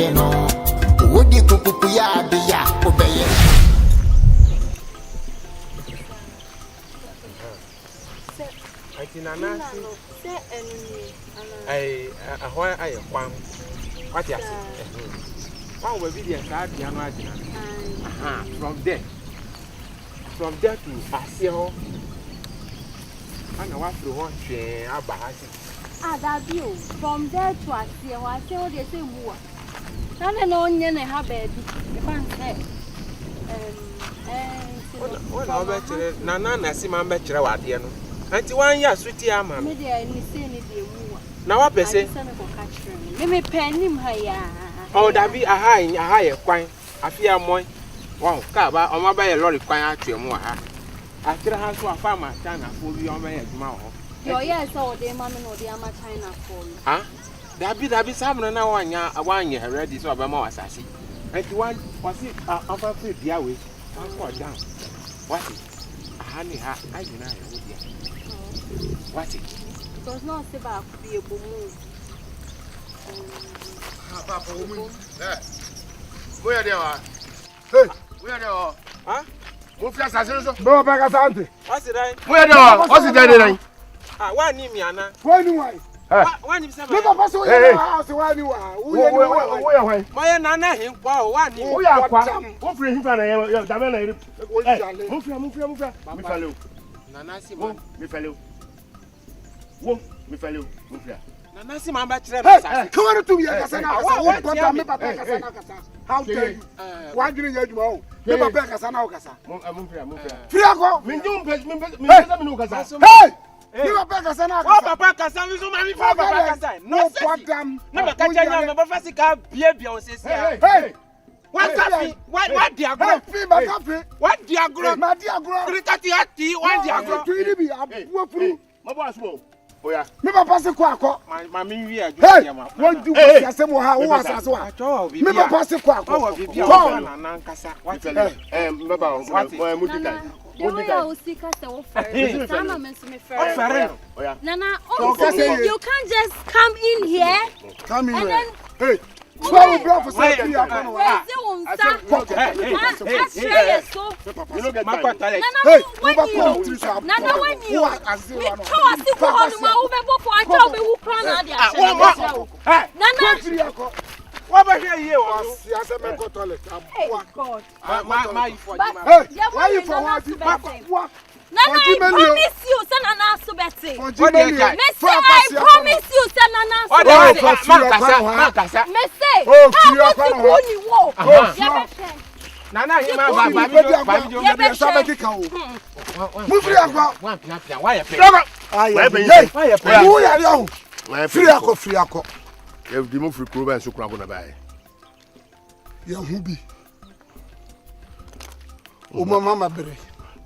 de no. Wodi kupupu ya de ya obeye. Nana, I kwam. What you say? One will be the entire piano. From there to Asio. And I want to watch Abba. That view. From there to Asio, I say what they say more. None and onion and have bed. The man said. Nana, Nassima Betcher, what you know. Auntie 1 year, sweetie, I'm a now what I say? Maybe pen him higher. Oh, that be a higher quine. I fear more. Wow, Caba, or my bay a lorry quine to more. I still have to a farmer, China, for your man's mouth. Your yes, all the mamma or the Ama China for you. Ah, that be some now 1 year ready so about more assassin. And one was it over 3 hours. I'm quite down. What is honey? I deny it. What it? Does not say about be a boom. Papa, where they are? Hey, where they are? Huh? What's that? Bro, back at Auntie. What's it? Where they are? What's it? Ah, why name me, Anna? Why do I? Why name somebody? Look at the house. Why do I? Where? My Nana, him, wow, one. We are what for him? Move. Nana, me fellow. Wo, me fellow, move here. Nana, see my bachelor. Come on to me, Cassana. What me, Papa Cassana? How dare you? Why didn't you know? Me, Papa Cassana, Cassa. Move here. Friago, me don't pay me, Cassa. Hey! Me, Papa Cassana. Oh, Papa Cassana, so many Papa Cassana. No, what damn. Never catch any of the Fassica, Hey! What coffee? What dear girl? What dear girl? My dear girl. Tea, one dear girl. My boss will. Oh, yeah. Never pass a quack. My mean, we are good. What do you say? How was as well? Never pass a quack. Oh, Nancasa. What? Nana, you can't just come in here. Come in. Hey. Well, we brought for something. Hey, Nana, I promise you, Nana Subeti. I promise you, Nana Subeti. Nana, you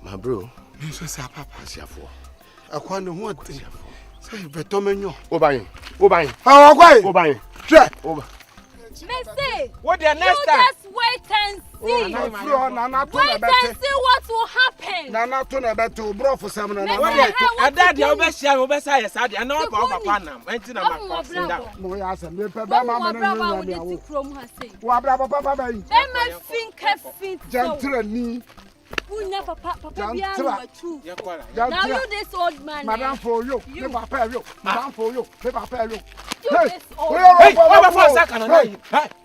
my bro. So say papa siafo. Akwa ne ho ate. Say beto menyo. Oban. Ah, Oban. Sure. Oban. Messi. What the next time? Just wait and see. Wait and see what will happen. Nana to na beto bro for some na. Ada dia obehia obesa yes ade na wa papa nam. Enti na ma sit down. No ya se me pe ba ma me no ya wo. Wa bra papa ba yi. E ma fin. Jantre ni. Papa too. Now you this old man. Madam for you. Me papa you. Madam for you. Me papa you. Hey, what for second na you?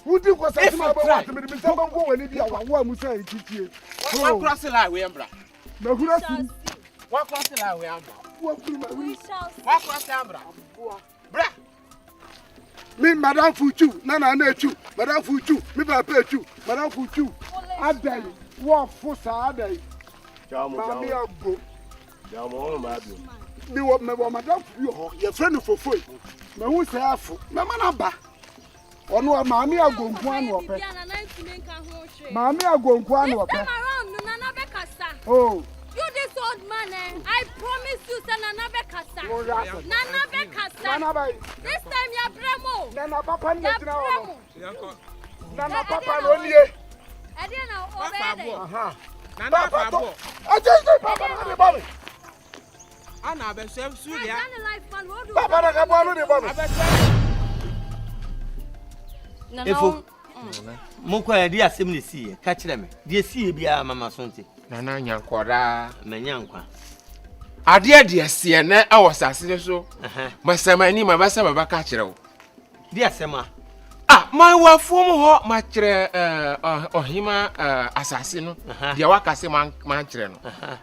Who do go say my boy to me be say go when dia wa mu say titie. What cross line we ambra? Na hura si. What cross line we ambra? We shall see. What cross ambra? Bra. Me Madam Fuchu, Nana na chu. Madam Fuchu, me papa chu. Madam Fuchu. Adai. What for Saturday? Mammy, I'll go. Me what me want madam your friend for free. Me who say afu. Me manaba. Ono mammy I go nkwan wo pe. Mammy I go nkwan wo pe. Nana Bekasa. Oh. You this old man, I promise you say Nana Bekasa. Nana Bekasa. This time you bremo. Nana papa ni tina. Nana papa no lie. I didn't know already. Nana Papa. I just say Papa the bomb. Anna be self Suria. Papa the bomb the bomb. If Moko ya dia asem ne sie ka kire me dia sie bia mama so nti Nana nyankora manyankwa ade de sie na e wo sase so masama ni mabasa baba ka kire wo dia asema ma wa fom ho ma kire ohima asase no dia wakase ma kire no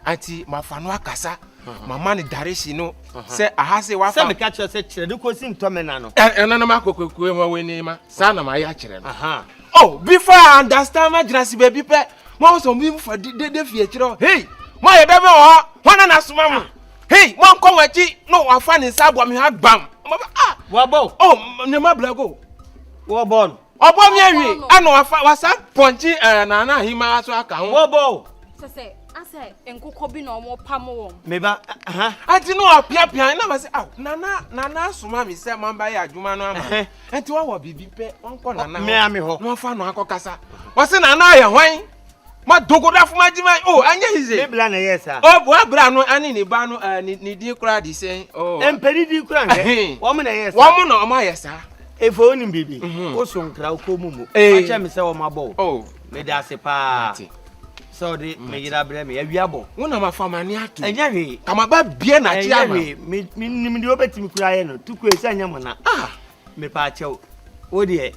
ati mafa no akasa mama ni dareshi no se ahase wa fa se me ka kire se kire de ko sim to me na no nana makokokwe ma weni ma sa na ma ya kire no oh before I understand my dress baby pe mo so mi for de fie kire hey mo ye debe ho hona na soma mu hey mo nko wachi no wa fa ni sa bo mi ha gbam wa bo oh ne ma blago wo bon obo mi awie ana wa sa ponchi na hima so aka ho wo bo se ase enkoko bi na omo pam wo me ba anti no apia na ma se nana soma mi se mamba ya adwuma no ama anti wa bibi pe onko nana me ami ho no fa no akokasa wa se nana ya hwan ma dogoda fuma jima oh anya hize me bla na yesa oh bo abra no ani ni ba no ni di kura di sen oh empedi di kura nge wo mo na yesa wo mo no ma yesa efo ni bibi o so nkra ko mumu acha me se wo mabo oh me da se pa so de me yira bre me awiabo wona ma famani atu enya hwe kama ba bie na chi ama me nim de obetimi kura ye no tuku esa nya mo na me pa achew wo de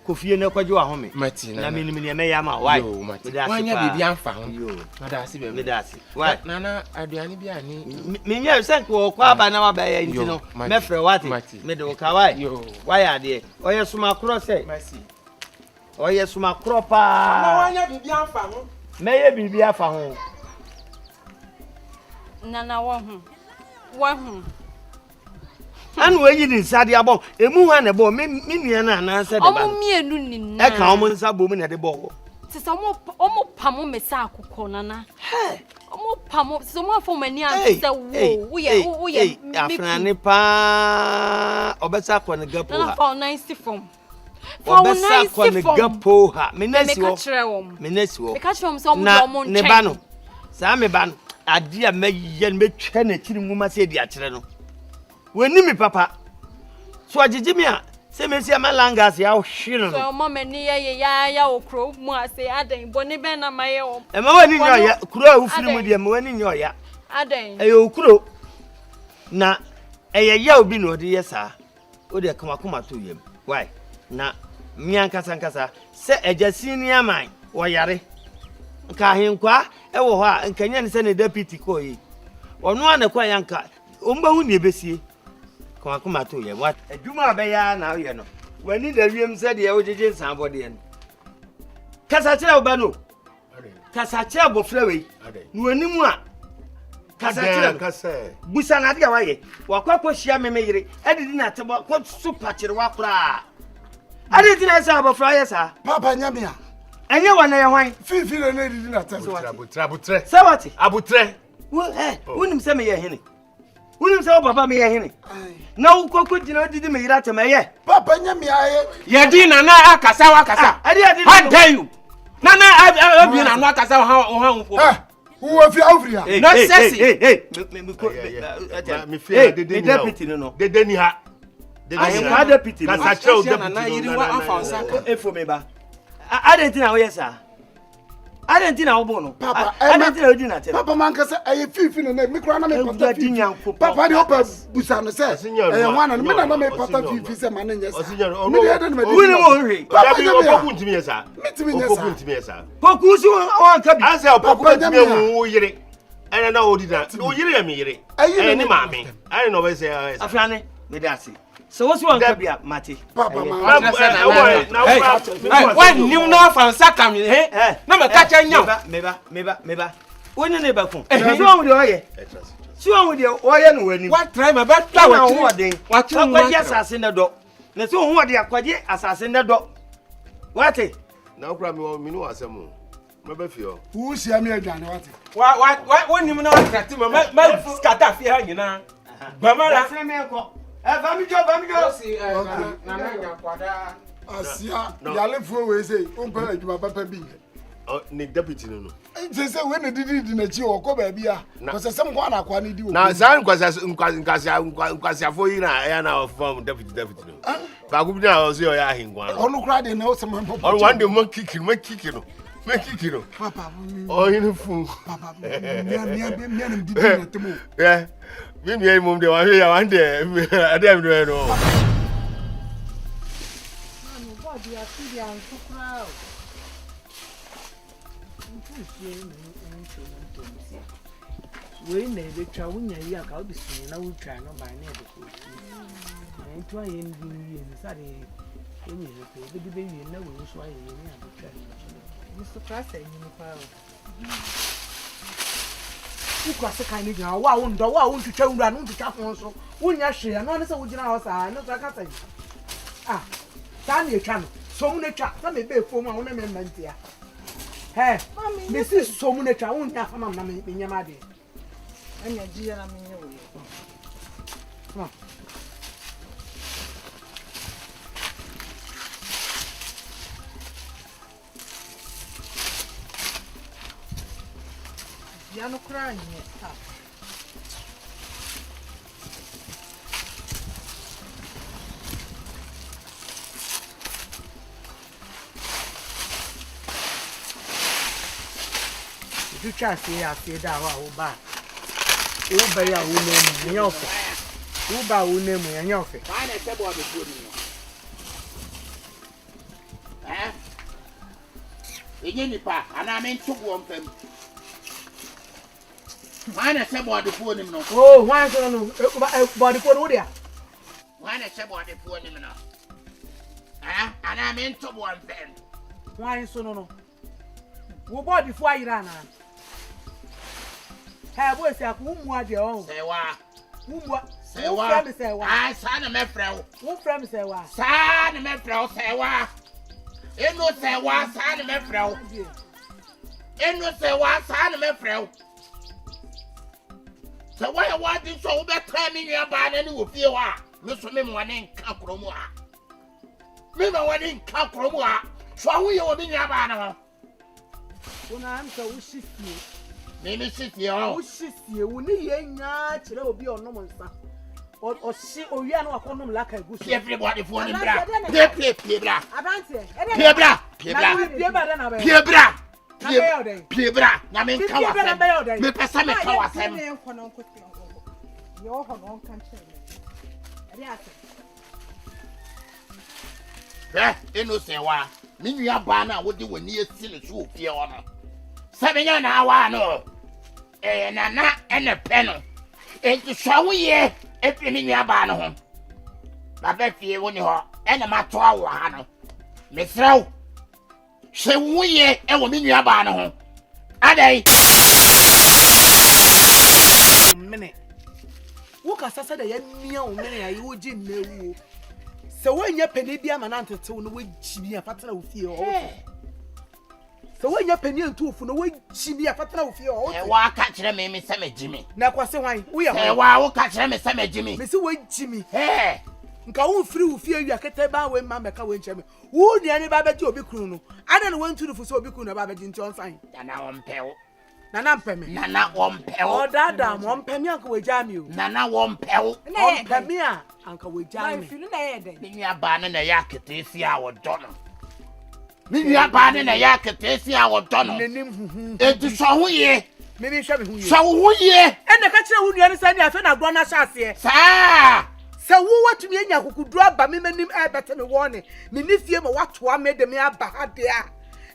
kofie na kwaje wa home na me nim ne me ya ma why me da se wanya bibi amfa ho na da se be me da se why nana aduani bi ani me nya se ko kwa ba na wa ba ya nti no me frɛ wate me de ka why ade oye suma kro se oye suma kro pa na wanya bibi amfa ho me ye bibi afa ho nana wo hu anu eyi ni nsade abon emu ha ne bo me nua na na se de ba omo mienu ni na e ka omo nsa bo mu na de bo se omo pam me sa akukọ nana omo pam se omo afọ mani an se wo ye afrani pa obesa ko ne gapo na fa nice form obesa ko ne gapo ha me nasi wo me ka kire wo se omo na do omo ne ba no sa me ba no ade a meyen metwa na kiri nwuma se di akire no wani mi papa so agigimi a se mesi amalangas ya hwiro so mama ni ya okro mu ase adan boni ben na maye o e ma wani nyo ya kuro a ufiri mu de ma wani nyo ya adan e okro na e ya obi no de yesa o de kama to yem why na mian kasa se ejasini aman wo yare nka henkwa e wo ho a nkanya ne se ne deputy ko yi onu ana kwa yanka omba hu ne ebesie kama to yem what adwuma be ya na ye no wani da wiem se de wo jeje nsan bode no kasa kire oba no kasa kire abofra we no wani mu a kasa kire busa na de wa ye wakwa hia meme yire edidi na tebo ko super kire wa kura adidi na sa abofra ye sa Papa nyamia. enye wana ye hwan Fifi na edidi na tebo. abutre sawati abutre wonim se me ye hene wonim se papa me ye hene na ukoko dina odidi me yira tema ye Papa nyamia ye di nana akasa wa kasa how dare you nana abi na no akasa ha unfo who fi Africa no sexy me fear de deputy no de ni ha I am deputy kasa cheo deputy na yiri wa afa osaka efo me ba adentina wo yesa adentina wo bo no Papa adentina odi na te Papa man kasa Fifi na me kura na me pata Fifi Papa Papa de opa busa no se wana me na me pata Fifi se man nyesa me de na me wini mo hwe Papa opoku ntimi yesa mitimi opoku nyesa ntimi yesa poku si won ka bi ase opoku ntimi wo yire ene na odi da wo yire ya me yire ene maame ene no be se afrane me dasi so what's one kabia mate Papa man when nim na fansa kam he na me ka cha nyam meba woni ne ba kun so won de oye so won de oye no wani what try my best try what you what you kwaje asase ne do na so ho de akwaje asase ne do what na okura mi no asem me ba fio who sia me adwane wate what nim na akrati me skata fi ha nyina gbamala Vamos jo na nya kwada asia yale fuo we say o pa adwuma papa bi ni deputy no. Say when the did na chi o ko ba bia. Because some go na kwa ni di o. Na san nkwasi afo yi na ya na form deputy no. Ba go bi na o se o ya hinkwa. Onu kra de na o se man pop. On one day man kick no. Papa. Oh, you fool. Papa. Me did na temo. Yeah. Me mum de one day. I dem no no. Manu body afidi an kukra. We na be twa wunya yi aka obi sunu na wutwa no ba na e de ko. Na ntwa ye ndi ye sare enyi ko be be ye na we so aye ye ni abotwa. Mr. Prasa enyi pa. Ukwa se kan ni gina wa wo ndo wa wo ntwa nwura no ntwa fon so. Wunya hwe ya no ne se wo gina ho sa no so aka sai. Ah. Sa na etwa no. So mu na twa, sa me be fo mu a wo na me mantia. Hey, this is so many trying to come on in your mother. And your dear, I mean, come on. You're not crying yet. You try to say after that, oh, bad. Oh, by your name, and your face. Oh, by your name, and your face. Why not say about the food? Eh? Again, pa, and I mean to one them. Why not say about the food? Oh, why don't know about the food? Why not say about the food? Eh? And I mean to one them. Why so no? What about the fire run? Hey, boy, say, whom are you? Say what? Say what? Say what? I son of my friend. Who from say what? Son of my friend, say what? You know, say what, son of my friend. You know, say what, son of my friend. So, why you want this so bad time in your band and you feel what? Listen, me one in Kakromua. Me one in Kakromua. So, we are in your band. When I'm so shifty. Maybe sit here. You will need a be on no one. Or see, or you are not a condom like a good everybody for the bra. Piebra. Namin Kawa. Me Pesame Kawa. Your home country. Eh, eno se wa. Me nua ba na wo de wani esi ne so ofie ho no. 7 years na wa no. Nana ene pe no. Enti swawo ye efi me nua ba no ho. Ba ba fie wo ni ho. Ene ma to awo ha no. Me srew. Hwe wo ye e wo me nua ba no ho. Adai. Minute. Wo ka sasa da ya mia o mene ya wo gi nnewu. Se wo nya pani bia ma na ntetew no wo gi bia fatara wo fie o. Se wo nya pani ntuofu no wo gi bia fatara wo fie o. E wa ka kire me se me gi me. Na kwase hwan wo ye e wa wo ka kire me se me gi me. Me se wo gi me. Nka wo firi wo fie wi akete ba we ma meka wo nche me. Wo nua ne ba ba gi obi kunu no. Ada no wantu no fu so obi kunu ba ba gi nti on san. Na wo mpewo. Nana mpeme. Nana wo mpewo. O dada mo mpeme anka we jami o. Nana wo mpewo. O mpeme a anka we jami. Ma filu na ye den. Me nua ba ne na ya ketesi a wo do no. Me nua ba ne na ya ketesi a wo do no. Nenim huhu. Enti so ho ye. Me bi hwe me hu ye. So ho ye. Ene ka kire wo nua ne sani afa na gro na hyase. Saa. Se wo watumi anya kokuduru aba me manim e bete me wone. Me ni fie ma watoa me de me aba ha de a.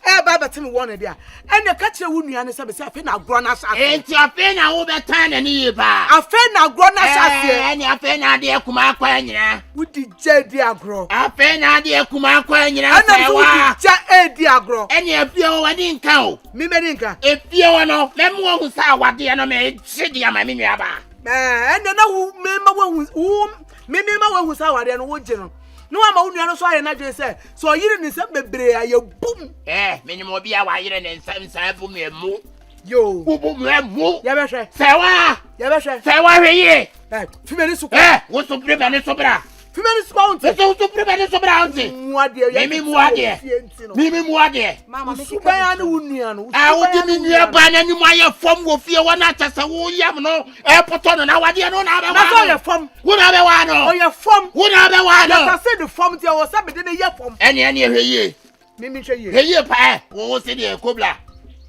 Eba bete me wone de a. Ene ka kire wo nua ne se be se afa na gro na hyase. Enti afa na wo betan na ni ba. Afa na gro na hyase. Ene afa na de kuma akwa nyina. Wudi jedi agro. Afa na de kuma akwa nyina se wa. Ana ja edi agro. Ene afie wo wadi nka o. Mi me nka. Efie wo no, me mo hu sa wade no me chidi ama me nua ba. Ene na wo me ma wo me ma wo sa wade no wo je no. No ama wo nua no so aye na dwe se so yire ni se bebre aye bum. Me ni mo bia wa yire ne nsam sa bu me mu. Yo. Bu me mu. Ya be hwe. Se wa. Ya be hwe. Se wa hwe ye. Fi me ni su ko. Wo so bre me ni so bra. Female spound. So to prevent so brown. Mimi muade. Mama, Suban union. I would give me a ban and you my form will fear one at us. Oh, yam no airport on our dear no other form. Would have a one or your form. Would have a one. I said the form there was something in a year form. Any ye. Mimi show you. Hey, pa. What's in the cobra?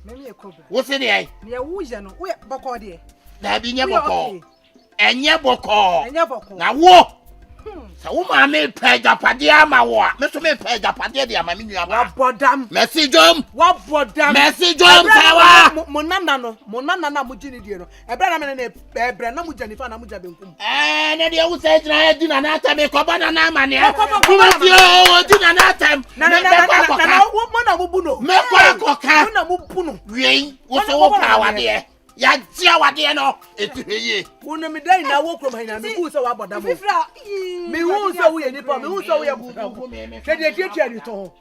Maybe a cobra. What's in the near Wujan? We're Bocody. There be never call. And never call. Now, walk. So, woman made Pedja Padia, my war. Mr. May Pedja Padia, my minion. What bodam? Messi Jom. What bodam? Messi Jom. Monana Mujini. A brother and a brand of Jennifer Mujabin. And then you say, I did not time a cobana money. You did not time. No, rain was all power there. Ya tia wade no etuheye wonu mi dai na wo krom hina mi ku so wa boda mo mi hu so wo ye nipa mi hu so wo ye bu kede tietia ni to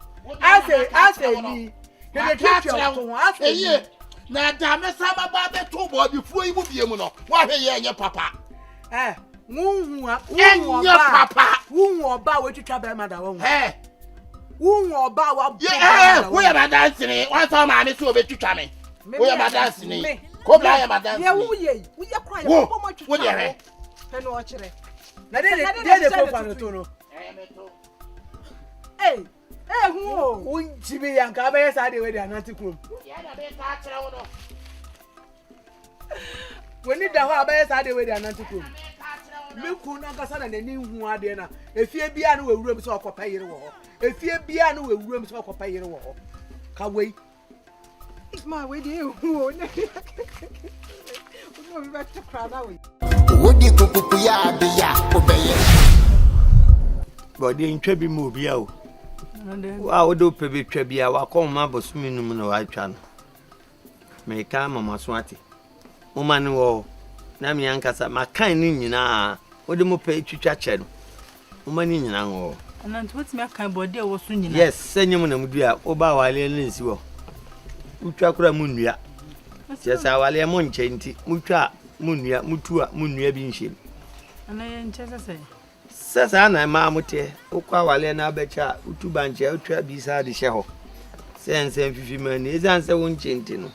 ase ni kede tietia to ase na da me sama ba be to bo bi fu ibu bie mu no wa hwe ye nye papa wunhu papa wunhu oba we twitwa be ma da wo wunhu oba wa wo ye ba dance ni wa so ma me so be twitwa me wo ye ba dance ni Kobla ya madam. Ya wuye kwa ya ko mo twitwa. Wo de peno o kire. Na de ko fa no to no. Hu o. Unji bi yanka ba yesa de we de anati krom. Ya na be ka kire wo no. Woni da ho aba yesa de we de anati krom. Me ku na kasa na nani hu ade na. Efie bia na we wuram so okopa yire wo ho. Efie bia na we wuram so okopa yire wo ho. Ka wei. My way, dear. Would you cook ya be ya obey? But the intrebi move you. Wow, do pebe trebia, wa come ma bosuminum no I chan. May come, Mamma Swati. Woman, wo, Nami Ankasa, my kind in na, what do you pay to chachel? Woman in an and what's my kind body was soon. Yes, send you on Mudia, Oba, while you Uchakura munua. Chesa wale monche nti mutwa munua mutua munua bi nhye. Ana ye nchesa se. Sasa na ma mote okwa wale na abecha utuba nche utwa bi sa de hye ho. Sense fifi mani ezanse wonche nti no.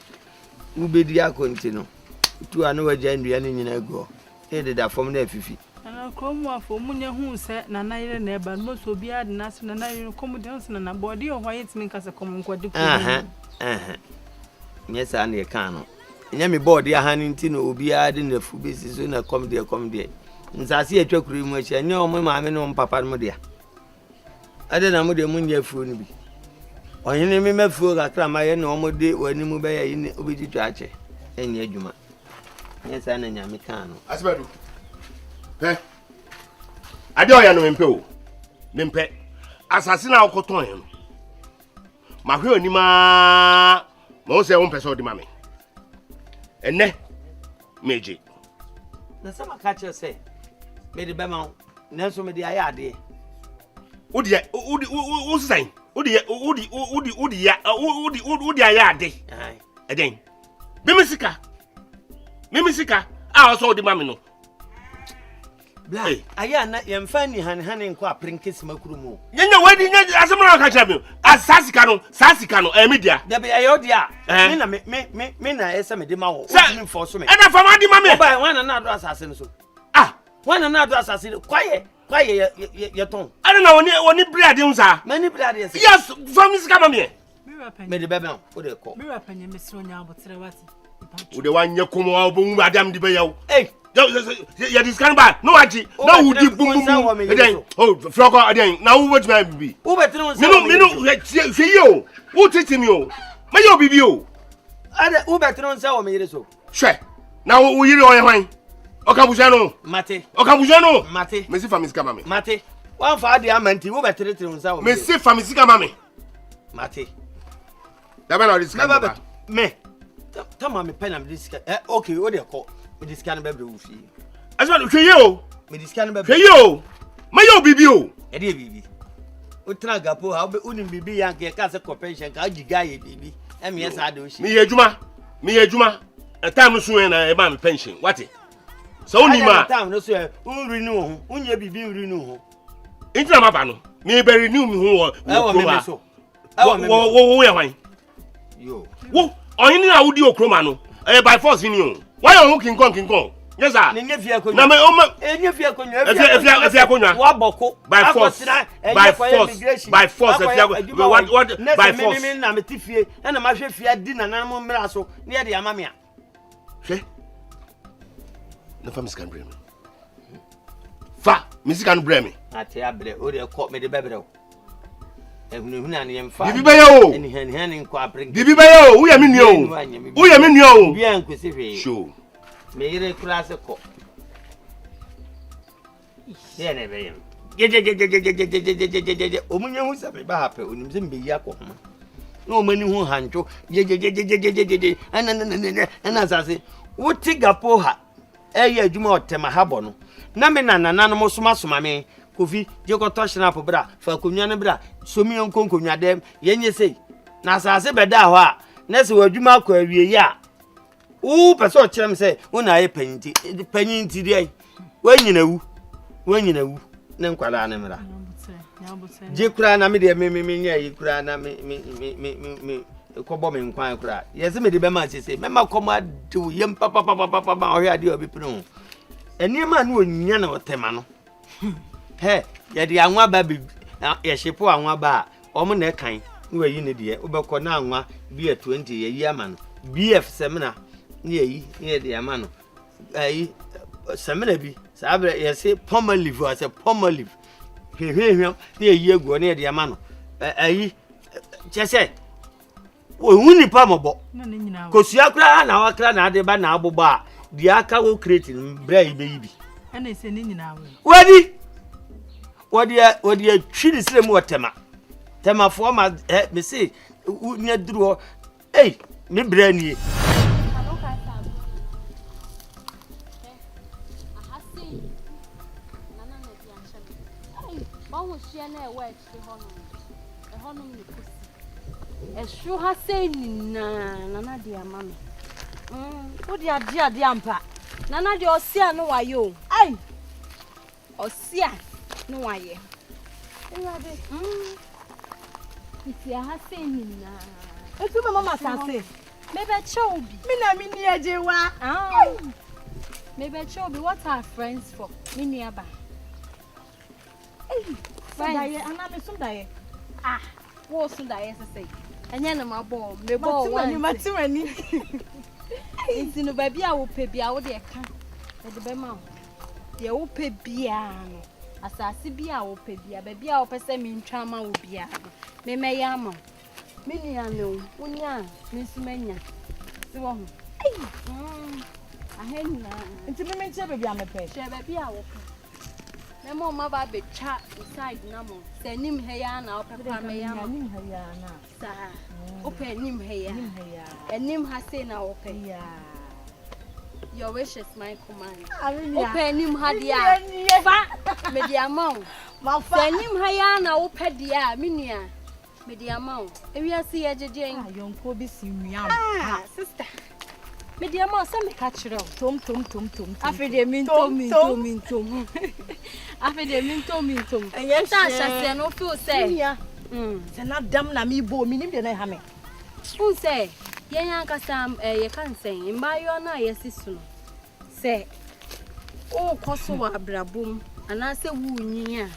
Ubedi akonti no. Utua no waja ndua ne nyina go. Ede da fom na fifi. Ana kromu afo munya hu se na na yire na eba no so bi ade na so na yire komu de so na body o hwa yetimi nkasa komu nkwadi ko. Yes, I need a canoe. Yammy body a hand in obi added in the food business when I come there. And I see a choke room which I know my mamma and papa Modia. I don't know the moon year food be. Or you name me food I cram my normal day when you move in Obiti Chache and Yajuma. Yes, I know Yamicano. As well. I don't know Nimpe. Assassin our cotton. My nima. Mo se won person di mame. Ene meje. Na sama catch you say. Me di be ma nanso me di ayade. Udi sign. Udi ayade. Ai. Eden. Mimisika. Ah so di mame no. Blai. Aya na yemfa ni han kwa prinkesi makuru mu. Yenya wedi nya asemra ka chabe. Asasika no media. Da be ayodia. Me na esa me di ma wo. Me for so me. E na fama di mame. Oba wana na do asase no so. Wana na do asase kwaye ye ton. Ade na woni bread unsa. Mani bread yes. Yes, famisika mame. Me di bebe o de ko. Me rapanye me sro nya abotre wati. Ude wanye kumo obo adam di be yawo. Hey. Ya discan ba no aji na wudi bum eden froko eden na wo wetima bibi wo betinu nsa minu hwe o wo titimi o ma yo bibi o ade wo betinu nsa wo me yire so hwe na wo yire o ye hwan okabuja no mate mesi famisi mame mate wan fa ade amanti wo betinu nsa wo mesi famisi mame mate da ba na discan ba me tama me penam discan okay wo de ko me discan be wufi asma hwe o me discan be hwe o ma yo bibi o e de bibi o tra gapo ha be unim bibi yanke ka se compensation ka agiga ye bibi e me yesa ade o shi me ye adwuma time so na e ba me pension what so ni ma time no so unri nu ho unye bibi unri nu ho Intina mabano. Me be renew me ho. Me so. Wo ya wan. Yo. Wo, oyin ni awudi okroma no. By force ni o. Why you king kong? Yes sir. Nye fie akonya. Na me o ma enye fie akonya. Efia akonya. Wa boko. By force. By force efia. What by force. Me na me tifie. E na ma hwe fie di na nan mo mra so. Ne de ama me a. Hwe. Na fa miskan bre me. Fa, miskan bre me. Ate abre, o de ko me de bebre o. Ehunu na ne mfa. Bibi baye o. Eni hen nko abre. Bibi baye o, wo ya me nua o. Wo ya me nua o. Bia nkwese hwe. Show. Me yire class ko. Ye ne be yim. Je. Omunye hu sabe ba hape onim se mbe yi akoma. Na omani hu hanjo. Je. Ana sase. Wuti gapo ha. Eye adwuma otema habo no. Na me nanana no mosoma me. Kofi je ko to snap bra fa konwa ne bra somi konkonwa dem yenye sei na sase beda ho a na se wadwuma akọ awie ya wo pese o kirem se wo na ye panyinti dai wanyina wu ne nkwala ne mra je kura na me de me nya yi kura na me ko bo me nkwan kura ye se me de be ma sese me ma koma do yem papa o hwe ade obi pinu eni ma na onya na otema no Hey, yadi anwa ba bi ya shepo anwa ba omo na kan ni wayi ne de obekọ na anwa bi 20 yayi ama no BF seminar ni yayi ni de ama no ayi seminar bi sabre ya se pomalive o se pomalive hwehwehwe ni yayi egu ni de ama no ayi chese wo huni pa mobo kosua kra na wakra na ade ba na abogbo a di aka wo create bra ibe yibi ana ese ni nyina wadi Wadi chiri sire mu tema. Tema fo ma me say nya duro. Eh, me bra ni. Eshu ha say nana dia mama. Odi ade ampa. Nana dia osia no wayo. Ai. Osia no waye. Ewade. Iti ha say nina. Etu mama sase. Mebe chobi. Me na me ni ajewa. Mebe chobi, what are friends for? Me ni aba. Sundaye, ana me sundaye. Wo sundaye say. Enya na mabo, me bo one. Matiwani. Enti no baby a wo pe bia wo de ka. E de be ma wo. De wo pe bia no. Asase bia wo pe bia, baby a wo pese me ntwa ma wo bia no. Me meya ma. Me ni anu, unya, me sumenya. Si wo ho. Ahena. Enti me menche baby a me pe. Che baby a wo pe. Me mo ma ba be cha inside na mo. Se nim he ya na wo pe kwa me ya ma. Nim he ya na. Sa. Wo pe nim he ya. Enim ha say na wo pe. Yeah. Your wish is my command. Open him hadia. Fa me dia ma. Ma fa. Se nim ha ya na wo pe dia me nua. Me dia ma. Ewi ase ye jejen. Yonko bi si nua. Sister. Me dia ma se me ka kire o. Tom. Afi de mintom. Afi de mintom. Enya ta hye no feel say. Se na dam na mi bo mi nim de na ha me. Un say yenya kasa ye kan sen mbayo na yesisu no. Se o koso wa abrabom ana se wu nyin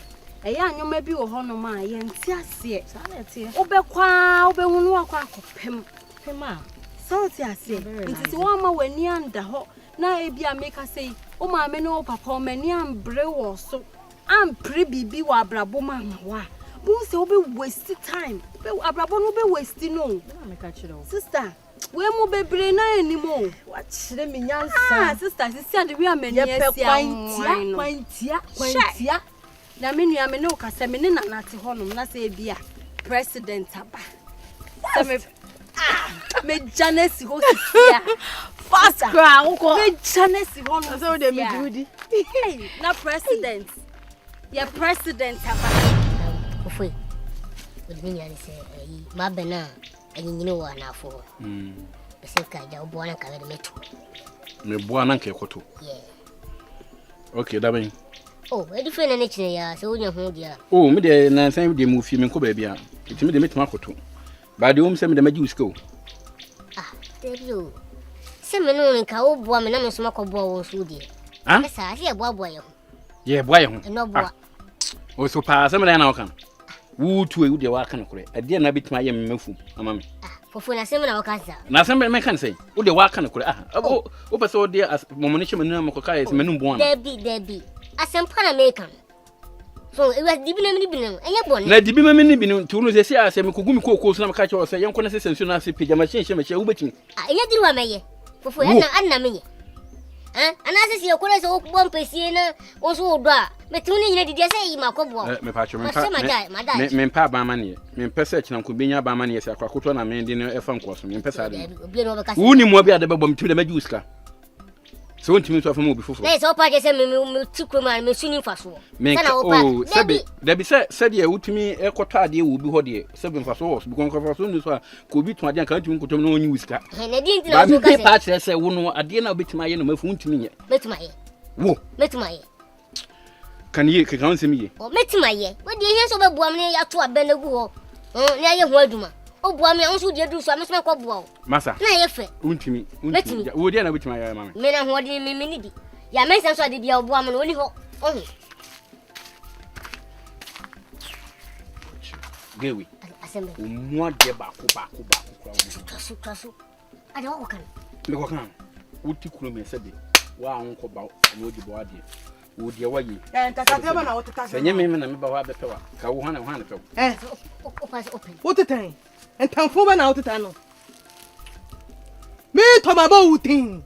a eya anyoma bi wo hono ma ye nti ase. Sa na tie. Obekwa obehunu akwa akopem. Pema. So ti ase. Nti se wo ma wani anda ho na ebi ameka sei o ma me no papa o mani ambre wo so ampre bibi wa abrabom amawa. Bu se obe waste time. Be abrabom no be waste no. Na me ka kire o. Sister, we mo bebre na animo. Wa kire me nyansa. Sister, sisi ande we amani esi kwantia. Na me nua me no kasa me ne nanate honom na se bia president aba. Se me janesi ho sisia. Fast cry uko. Me janesi honom. So de me dudi. Na president. Ya president aba. Ofoi. Odminya ni se ma bena anyini wa na afo. Bese ka ja obo na ka be meto. Me boa na nke koto. Yeah. Okay, da ben. Oh, e di friend na chine ya se wonya ho dia. Oh, me de na san de mu fi me ko ba bia. Iti me de metuma koto. Ba de se me de magi usko. Ah, David. Se me no nka wo boa me na me so makoboa wo so die. Ah? Esa se ye boa ye ho. Ye boa ye ho. No boa. O so pa se me na o kan. Wu tu e wo de wa kan kore. Ade na bituma ye me mafu ama me. Fofo na se me na wo kan sa. Na se me kan say. Wo de wa kan kore. O pe so de momone che me no makoka ye se me no bo na. Debi. Asempa na me kan. So e was dibi na me bi na. Enye bon. Na dibi ma me ni bi no tu no se se ase me kogu mi kokoo so na maka che o se yen ko na se sensu na se pija ma hye me che wo betimi. Ah, enye diri wa meye. Fofo anna me ye. Anase si okore so okubon pesie na onso odo a metu ni nyina didi ase yi makobo. Me pa cho me pa ba ma ne. Me pese kina ko benya ba ma ne se akwakoto na me ndi no efa nkoso. Me pese ade. Uni mo bi ade bebo mtu de magi uska. So ntimi so afa mo bi fofo. Na so pa je se me tikuma me suni faso. Sana o sebe debi se de utimi ekoto ade wo bi ho de sebe mfaso wo bi konko faso ni so a ko bi to ade kan ntimi kotom na onyi uska. Na di ntina so ka se. Ba mi pa che se wo no ade na obetima ye no mafu ntimi nye. Metuma ye. Wo. Metuma ye. Kan ye ke kan se mi ye. O metuma ye. We de ihe so be buam ne ya to abenegu ho. Na ye ho aduma. O buam ne onso de du so amso me ko buo. Masa. Na ye fe. Untimi. Wo de na obetima ye mama. Me na ho de me ni di. Ya me san so de bia o buam no oni ho. Gewi. Asembe. Mo de ba ko kwa. Trasu. Ade wo kan. Me ko kan. Uti kuro me sebe. Wa anko ba wo di bo ade. Wo de wa yi. Nkaka ba na wo teta. Senye me na me ba wa bepewa. Ka wo hana pe. Open. Wo teta. Entamfo ba na wo teta no. Me to maba wutin.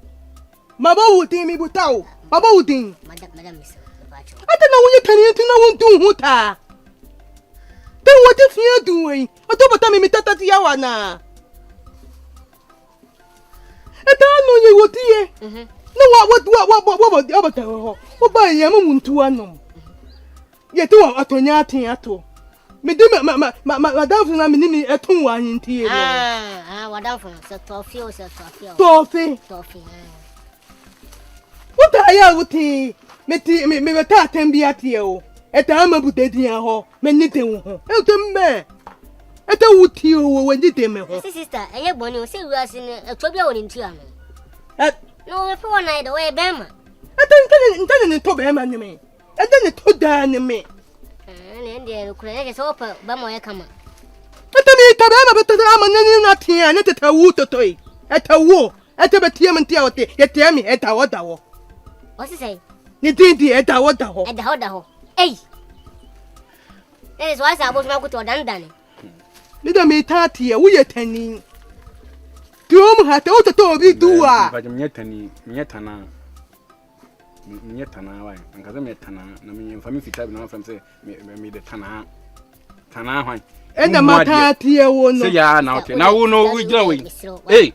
Maba wutin mi butao. Maba wutin. Madam miss. Ata na wonye tani enti na wontu hu ta. Te wo te fie duwe. Oto bota mi tata ti ya wa na. Ata no ye wotie. No what about ho. Wo ba ye mu ntu anom. Ye te wa atonya aten ato. Me de madam na me ni etun wa hinti e. Madam se tofi. Tofi. What are you wuti? Me beta atembi atie o. Eta ama budedi an ho. Me ni te wo ho. Etembe. Eta wuti o we ni te me ho. Sister, enye boni o se wiase ne etobia woni ntu ano. No we for na we bema. Eta ni to bema ni me. Eta ni to da ni me. Ne ndie kure so pa bema ye kama. Eta ni to bema beta ama ni na tia ne teta wu totoi. Eta wo. Eta betia mentia ote. Ye tia mi eta wo da wo. What you say? Ni dindi eta wo da ho. Eta da ho. Hey. That is why I was not to dan. Ni da me ta tia wo ye tani. Tiom ha te o to bi duwa. Ba je tana wa. Ankaza me tana na me mfa me fita bi na mfa se me de tana hwan. Enda mata tie wo no. Se ya na okay. Na wo no we gira we. Hey.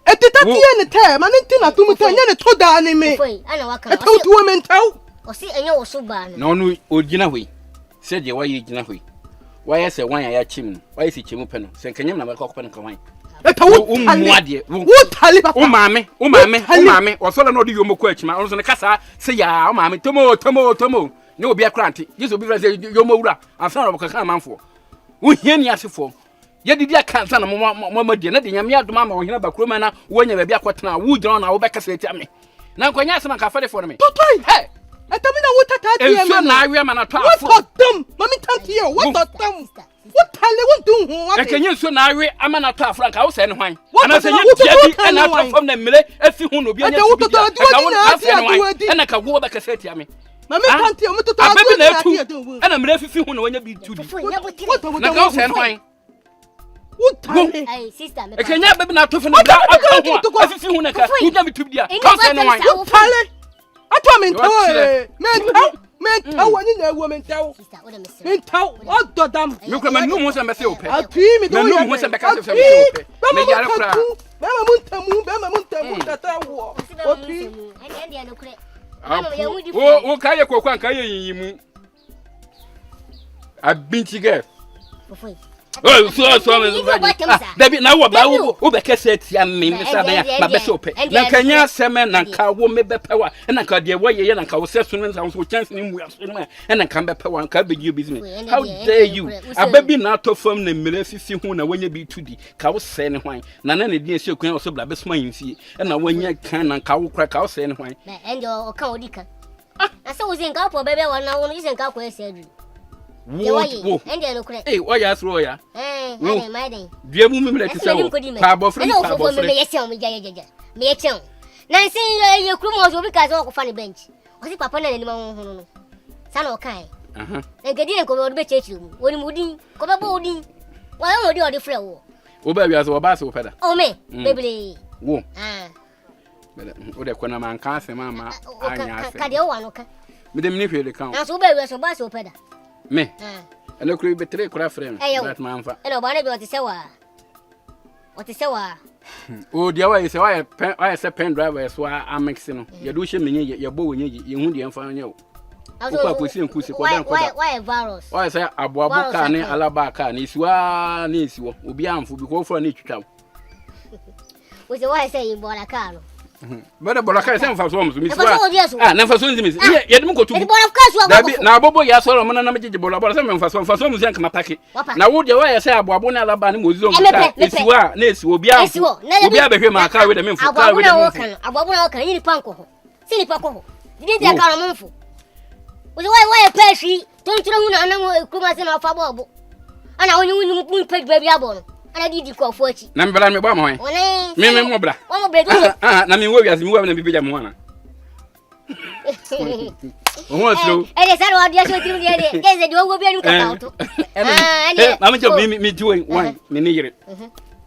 Etita tie ne te, ma ne ntina to mu ta nya ne to da ne me. Ana waka. Eta to wo mentaw. O si enye wo so ba no. Na onu ogina we. Se je wa ye gina we. Wa ye se wan ya chim. Wa ye si chim pe no. Se nkanyem na ba ko pe no kan wan. Eta wo muade. Wo tali papa. O maame. O so la no de yomo ko achima. O so ne kasa se ya o maame tomo. Ne obi akranti. Yeso obi frase yomo wura. Ansa ro kaka manfo. Wo hia ni asefo. Ye didi akansa na mo de na de nyame adoma ma wo hina bakroma na wo nya ba bi akotena wo gyina na wo bekasa eti ame. Na nkwanya asema ka fade for me. Totoi. Hey. Eta mi na wo tata tie me. Enso na awe ma na to afo. What them? Mami tanti yo. What them? What tale won do ho? E kenye nso na awe ama na to afranka wo se ne hwan. Ana se ye dia bi na to fam na mmele afi hu no bi anya bi. Ka wo na se ne hwan. Ana ka wo bekasa eti ame. Mami tanti yo mutoto afi na tu. Ana mmele afi hu no wanya bi tu bi. Na ka wo se ne hwan. Hey sister me. E kenya baby na to fe na da afifi hu na ka uja bitubia ka se no wan tale atwa mentaw wani na ewo mentaw ododam me ko manu mo se mbese ope atwi mi do manu mo se mbeka se ope me yare kra bema muntamu tata wo otwi ende ande no kure wo ka ye kokwa ka ye yiyimu abinti ge Oh, so David now what be kese tia me sabe ma be so pe na kanya seme na ka wo me be pewa na ka de wo ye na ka wo sesu na so chance ni mu aso na na ka be pewa ka be you business how dare you ababi na to fam na mmere fifi hu na wanya bi tudi ka wo se ne hwan na na di ese okun so bla be sma yimfie na wanya kan na ka wo kra ka wo se ne hwan na ende o ka odika asa wo zen ka po bebe wa na wo no zen ka ko ese adu wo ende no kure o ya sro ya no my day dia mu me let say wo pa bo free pa bo free me yesem me jajaja me yesem na nsin ye kru mo so bi ka so ko fa ne bench o si papa na ni ma ho no sa na o kan na gedi en ko be chechi mu woni mudi ko be bo odi wa yo odi frɛ wo wo ba wi aso wo ba so peda o me bebele wo bele o de ko na man kan se mama anya ase ka de o wa no ka me de me hwe de kan na so ba wi aso ba so peda me ene kru be tre kra frɛ that man fa ene o ba ne bi o te se wa o dia wa yese wa se pen driver so a mix no ye do hye menye ye bo wonye ye hu de mfa nya o ko ko si enkusi ko dan ko da why virus why say aboabo ka ne alaba ka ne siwa ne siwo obi amfo bi ko fro ne twitwa o se why say imbola ka no bada bola ka se mfa so mo mi siwa na mfa so nzimi ye dem ko tu dabi na abobo ya so mo na meje bola bola se mfa so mo zen kama pake na wo de why say aboabo ne alaba ne mozi on ka siwa ne siwo obi amfo obi abehwe ma ka we de memfo ka we de memfo aboabo na o kan yini panko ho sini panko ho dide dia ka no memfo Uzi why peshi don't you know na kuma se na fa bobo ana woni mu page baby abon ana didi ko fochi na mbela me ba mo he me mo bra na me wo wiase me wo na bibeja mo ana o mo sro ele saro adia so tiru de keze di wo bi anu ka auto na me jo me diwe wan me ni yire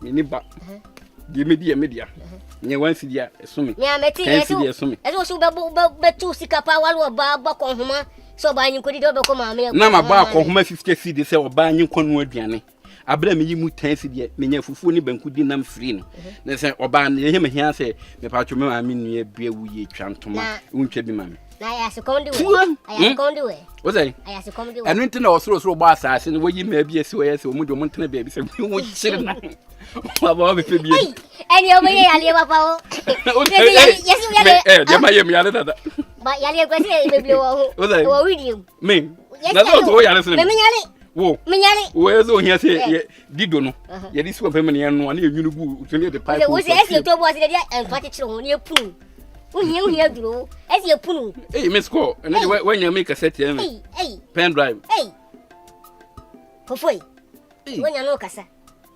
me ni ba di media nye wan sidia esumi nya meti esu so be tu sika pa walu ba ko homa so ba nyin ko di do be ko ma me na ma ba ko homa 50 cedi se oba nyin ko no aduane abra me yi mu 10 cedi me nya fufu ni banku di nam free no na se oba na ye me hia se me pa twa me ma me nua bia wuye twantoma untwa bi ma me na ya se kondi we o say aya se kondi we anu ntina osoro ba asase no woyi ma bia se we se omu do mo ntena bia bi se wo chire na baba be pe bia eni o me yale papa o yesu yale de ma yem yale dada ba yale kwesi be bia wo video me na zo yale se me yale wo me yale wo ezo hia se dido no ye di so pe me ne no na enwunu gu tuni de pipe wo se esi to bo se de empati chiro ho ne epunu uhia duro esi epunu miss call and when you make a set here pen drive Fofoi when you no kasa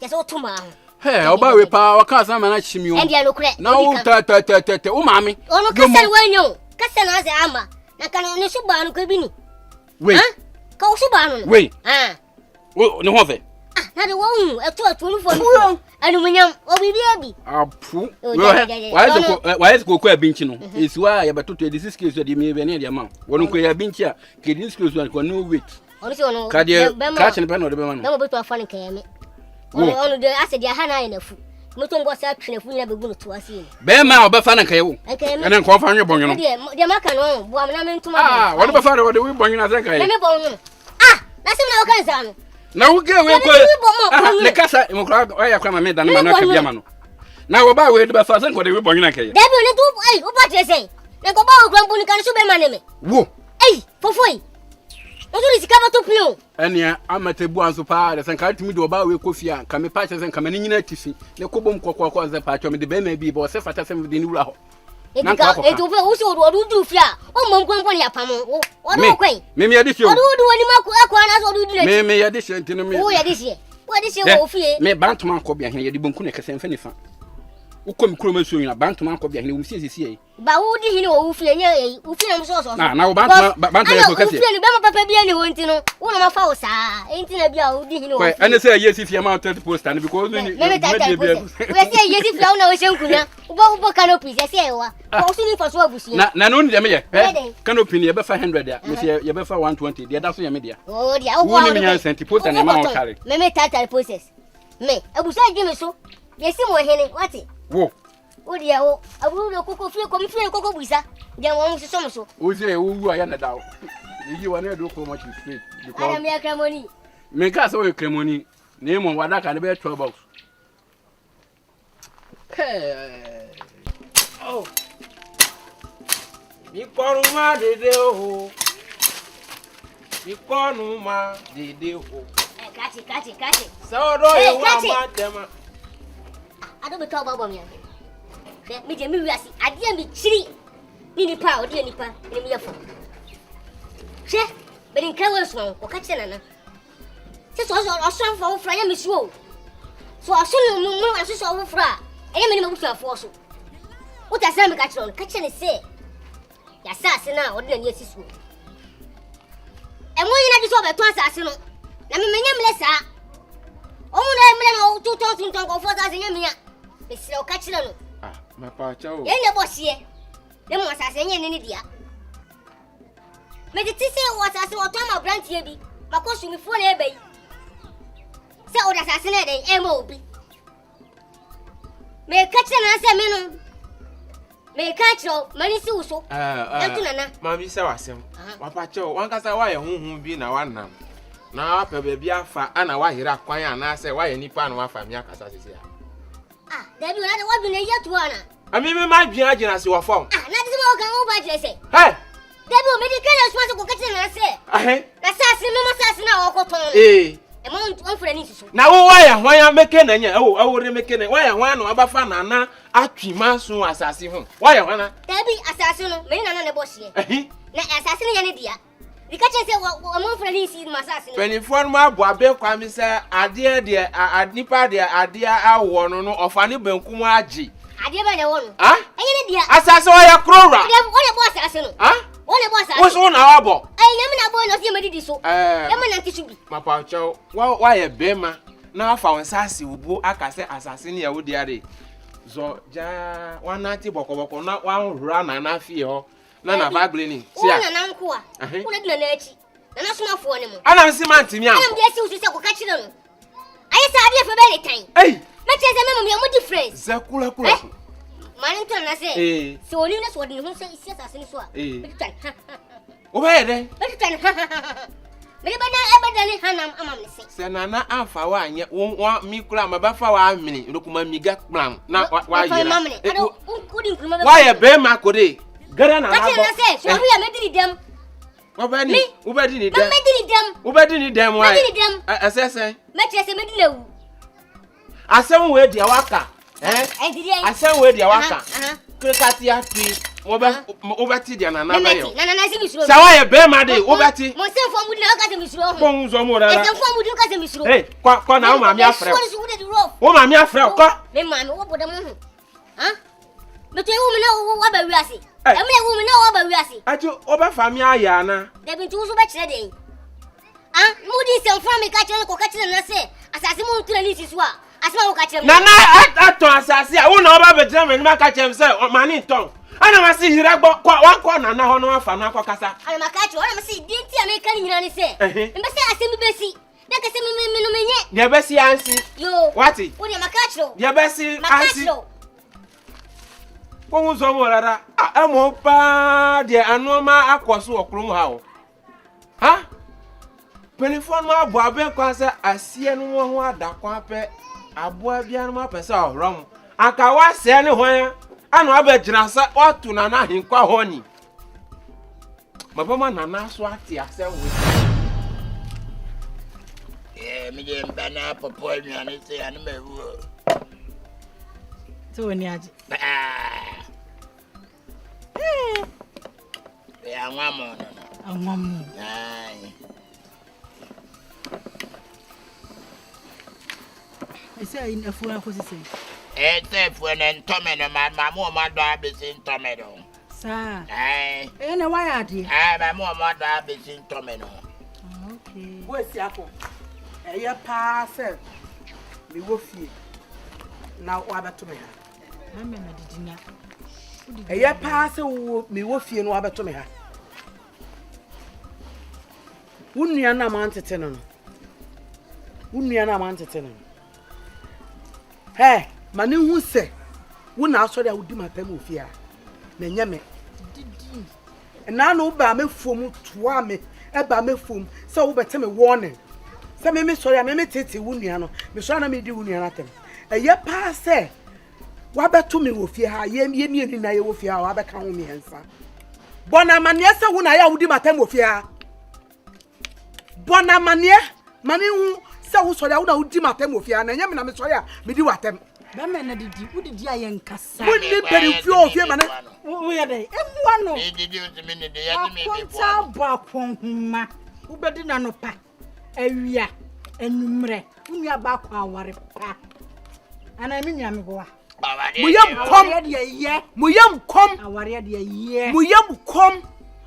just o tuma hey oba we pa waka sa na chimi o and ya no kure na o ta o mami ono kasa wenyo kasa na ase ama na kana ne suba no ka bi ni we ka o suba no we o ne ho fe na de wo eto no fo anu munyam obibi abi apu why is ko abinchi no esiwa ya betoto e this case de me be ne de ma wonu ko ya abinchi a ke this case ko no wait onu se onu ka de catch ne be no de be ma no na mo beto afa ne kan me onu de ase de ha na na fu mo to ngo sa twene fu nya be gu no to ase be ma o be fa na kan wo ene ko fa nwe bonyo no de ma kan no bo am na me ntuma wonu be fa de we bonyo na se kan me bonyo na se na o kan sa no na wo ge we ko ne kasa mo kra o ya kwa ma me dan ma na ka bia ma no na wo ba we de ba fa san ko de we bonyo na kai da bi ne tu ai o ba tre sei ne ko ba o kra mbuni kan su be ma ne me wo ai fofoi o tu risika ba to pio enia amate bu anso pa de san ka timi de ba we ko fia ka me pa che san ka me nyina tifi ne ko bom kokoko ze pa cho me de be ma bi bo se fata sem de ni wura ho na ka e tu fe o so do du fia o mo nkwankwan ya pam o do kwai me ya disi o do woni ma akwa na so do le me ya disi ntino me o ya disi wo fie me bantuma ko bia hen ya di bonku ne kase mfa ni fa ukom kroma so nyina bantuma ko bia hen wo sisi ba wo di hin wo fie nye wo fie na so na wo bantuma ko kase wo fie ni be ma papa bia ni ho ntino wo na ma fa wo sa ntino bia wo di hin wo ko ane say yes fie ma 30 poster ni because ni me bia we say yes fie wo na wo shenkunya wo canopy say wa wo so ni fa so abusi na no ni de me ye canopy ni ye be fa 100 dia me say ye be fa 120 dia da so ye me dia o dia wo ni me nya senti poster ni ma wo carry me tata process me abusa gi me so yesi mo hene wati wo o dia wo aburu do koko fie ko mi fie koko buisa dia mo so so o se wo wu aya na da wo yi wa na do ko mo chi straight because ana me kremoni me ka so we kremoni Name on what I can be trouble. Oh. Mi koruma dede ho. Mi koruma dede ho. Catch it. So do you want them? I don't be talk about me. Me je mi wiase. Ade mi chiri. Ni nipa, odi nipa, ni mi yefo. She, be din kan won ko ka che nana. Se so for fra ya mi so. So aso no aso so fra. Eya me ni mabutu afo so. Uta sa me ka che ne se. Ya sa ase na odi ani asisu. E mo yina di so be to asase no. Na me menya mle sa. O mu na mle no tuton ko fo sa se nya menya. Be se o ka che no. Ah, my pa cha o. Ye ne bo sie. Le mo asase nya ne dia. Me di ti se o asase o to ma branch ye bi. Ma ko su mi fo na ebe yi. Se o da asase na den e ma obi. Me ka che na se me no. Me ka che mani si uso. Nana. Mami se wasem. Wa pa cha o, wan ka sa wa ye hunhun bi na wanam. Na wa pe be afa ana wa hira kwan ana se wa ye nipa na wa fa mi akasa sese ya. Ah, Dabi wala de wa bi na yetu ana. Ami me ma dwun agina se wa fam. Ah, na de mo kan wo ba jere se. Hey! Dabi o me di kan response ko kache na se. Na sase me ma sase na wo ko ton. Eh. E mo on fura ni susu. Na wo wa ya hwan ya meke na nya. O re meke na. Wa ya hwan na aba fa na na atwi maso asase ho. Wa ya hwan na? Dabi asase no, me na ne bo hie. Na asase no ya ne dia. Di kache se wo mo fura ni si ma sase no. Penifo no ma bo abe kwa mi se ade de adnipa de ade awo no no ofane bankum agi. Ade ba na wo no. Ah? Enye ne dia. Asase wo ya krowra. Wo ne bo asase no. Ah? Wo ne bo asase. Wo so na wa bo. Nyame na bo no se me didi so. Nyame na nti subi. Mapa cho wa ye bema na afa won sase ubu akase asase ne ya wo diare. Zo ja wanati bokoboko na wa hura na na fie ho. Na bagle ni. Sia. Wo na nko a. Wo na dina na achi. Na soma fo ne mo. Ana nsi mantimi am. Ana mde si usu se ko ka kire no. Aye sa ade fe be ne tan. Ei. Me che se me mo difference. Zakula. Mani nto na se. Se oni na so de ho se isi asase ni so a. Be tan. Wo be de? Be tan. Me ba na ebada ni hanam amam ne se. Se nana amfa wa anye wo mi kura ma ba fa wa amini ndokuma miga plan na wa yira. Wa ye be ma ko de. Gara na na bo. Ka che na se, so ya me diri dem. Obedi ni dem. Me diri dem. Obedi ni dem wa. Me diri dem. Asese. Me che se me di lewu. Asem we dia waka. Asem we dia waka. Krekati ati. Obeti dia na na ba yo. Na si misuro. Sa wa ye be ma de obeti. Mo se fo mu di na ka se misuro. Bon zo mo rara. E se fo mu di ka se misuro. Hey, kwa na o ma mi afre. O ma mi afre ko. Me ma me wo boda mo hu. Ha? Me to ewu me na wo ba wiase. E me ewu me na wo ba wiase. Ajo oba fa mi aya na. De bi tu so ba kire den. Ah, mu di se fo me ka kire ko ka kire na se. Asase mo ntura ni sisu a. Asema wo ka kire. Na aton asase a wo na oba be kire me ni ma ka kire se ma ni ton. Ana ma si hira gbo kwa na ho no afa na akokasa. Ana ma ka kire, ana ma si di nti a me ka ni nyina ni se. Me se asemi be si. Na ka se me no menye. Dia be si ansi. Yo. Wati? Wo dia ma ka kire. Dia be si ansi. Ko zo mo rara. Ah, emo pa dia anoma akoso okrum ha o. Ha? Penifon ma bo abe kwa se asie no ho adakwa pe aboa bia no ma pese ohrom. Aka wa se ne ho ya. Ana abegyina sa otu na na hinkwa ho ni. Mabama na na so ati asem we. Me je mbana popo nwane se anu mewu. So ni aje. Ya ngamo no. Ngamo. Ai. Ese ayi na fu akọ sise. Se fu na ntome no ma mo ma do abesi ntome do. Sa. Ai. Na wa ya de. Ma mo ma do abesi ntome no. Okay. Wo si akọ. Eye pa se mi wo fie. Na wa beto me ha. Na me na didina. Eye pa se wo mi wo fie no wa beto me ha. Wunua na ma ntete no. Wunua na ma ntete no. Hey, mani hu se. Wo na asori a wudi mapam ofie a. Na nyame. Didi. Na no ba me fom toa me. E ba me fom se wo bete me warning. Say me sorry, me tete wunia no. Me sorry na me di wunia na tem. Eye pa say wa beto me wo fie ha ye ni na ye wo fie ha wa be ka ho me hensa. Bona mane se wo na ya wudi matam wo fie ha. Bona mane hu se wo sorry wo na wudi matam wo fie ha na nyame na me sorry a me di watem. Ba me na didi wudi aye nkasa. Wudi peri fie o fie mane. Wo ye dey. Emwa no. Me didi o ti me ne de ya ti me be Konta ba konhuma. Wo bedi na no pa. Awia enumre. Unua ba kwa aware pa. Ana me nua me boa. Muyam kom aware de ye muyam kom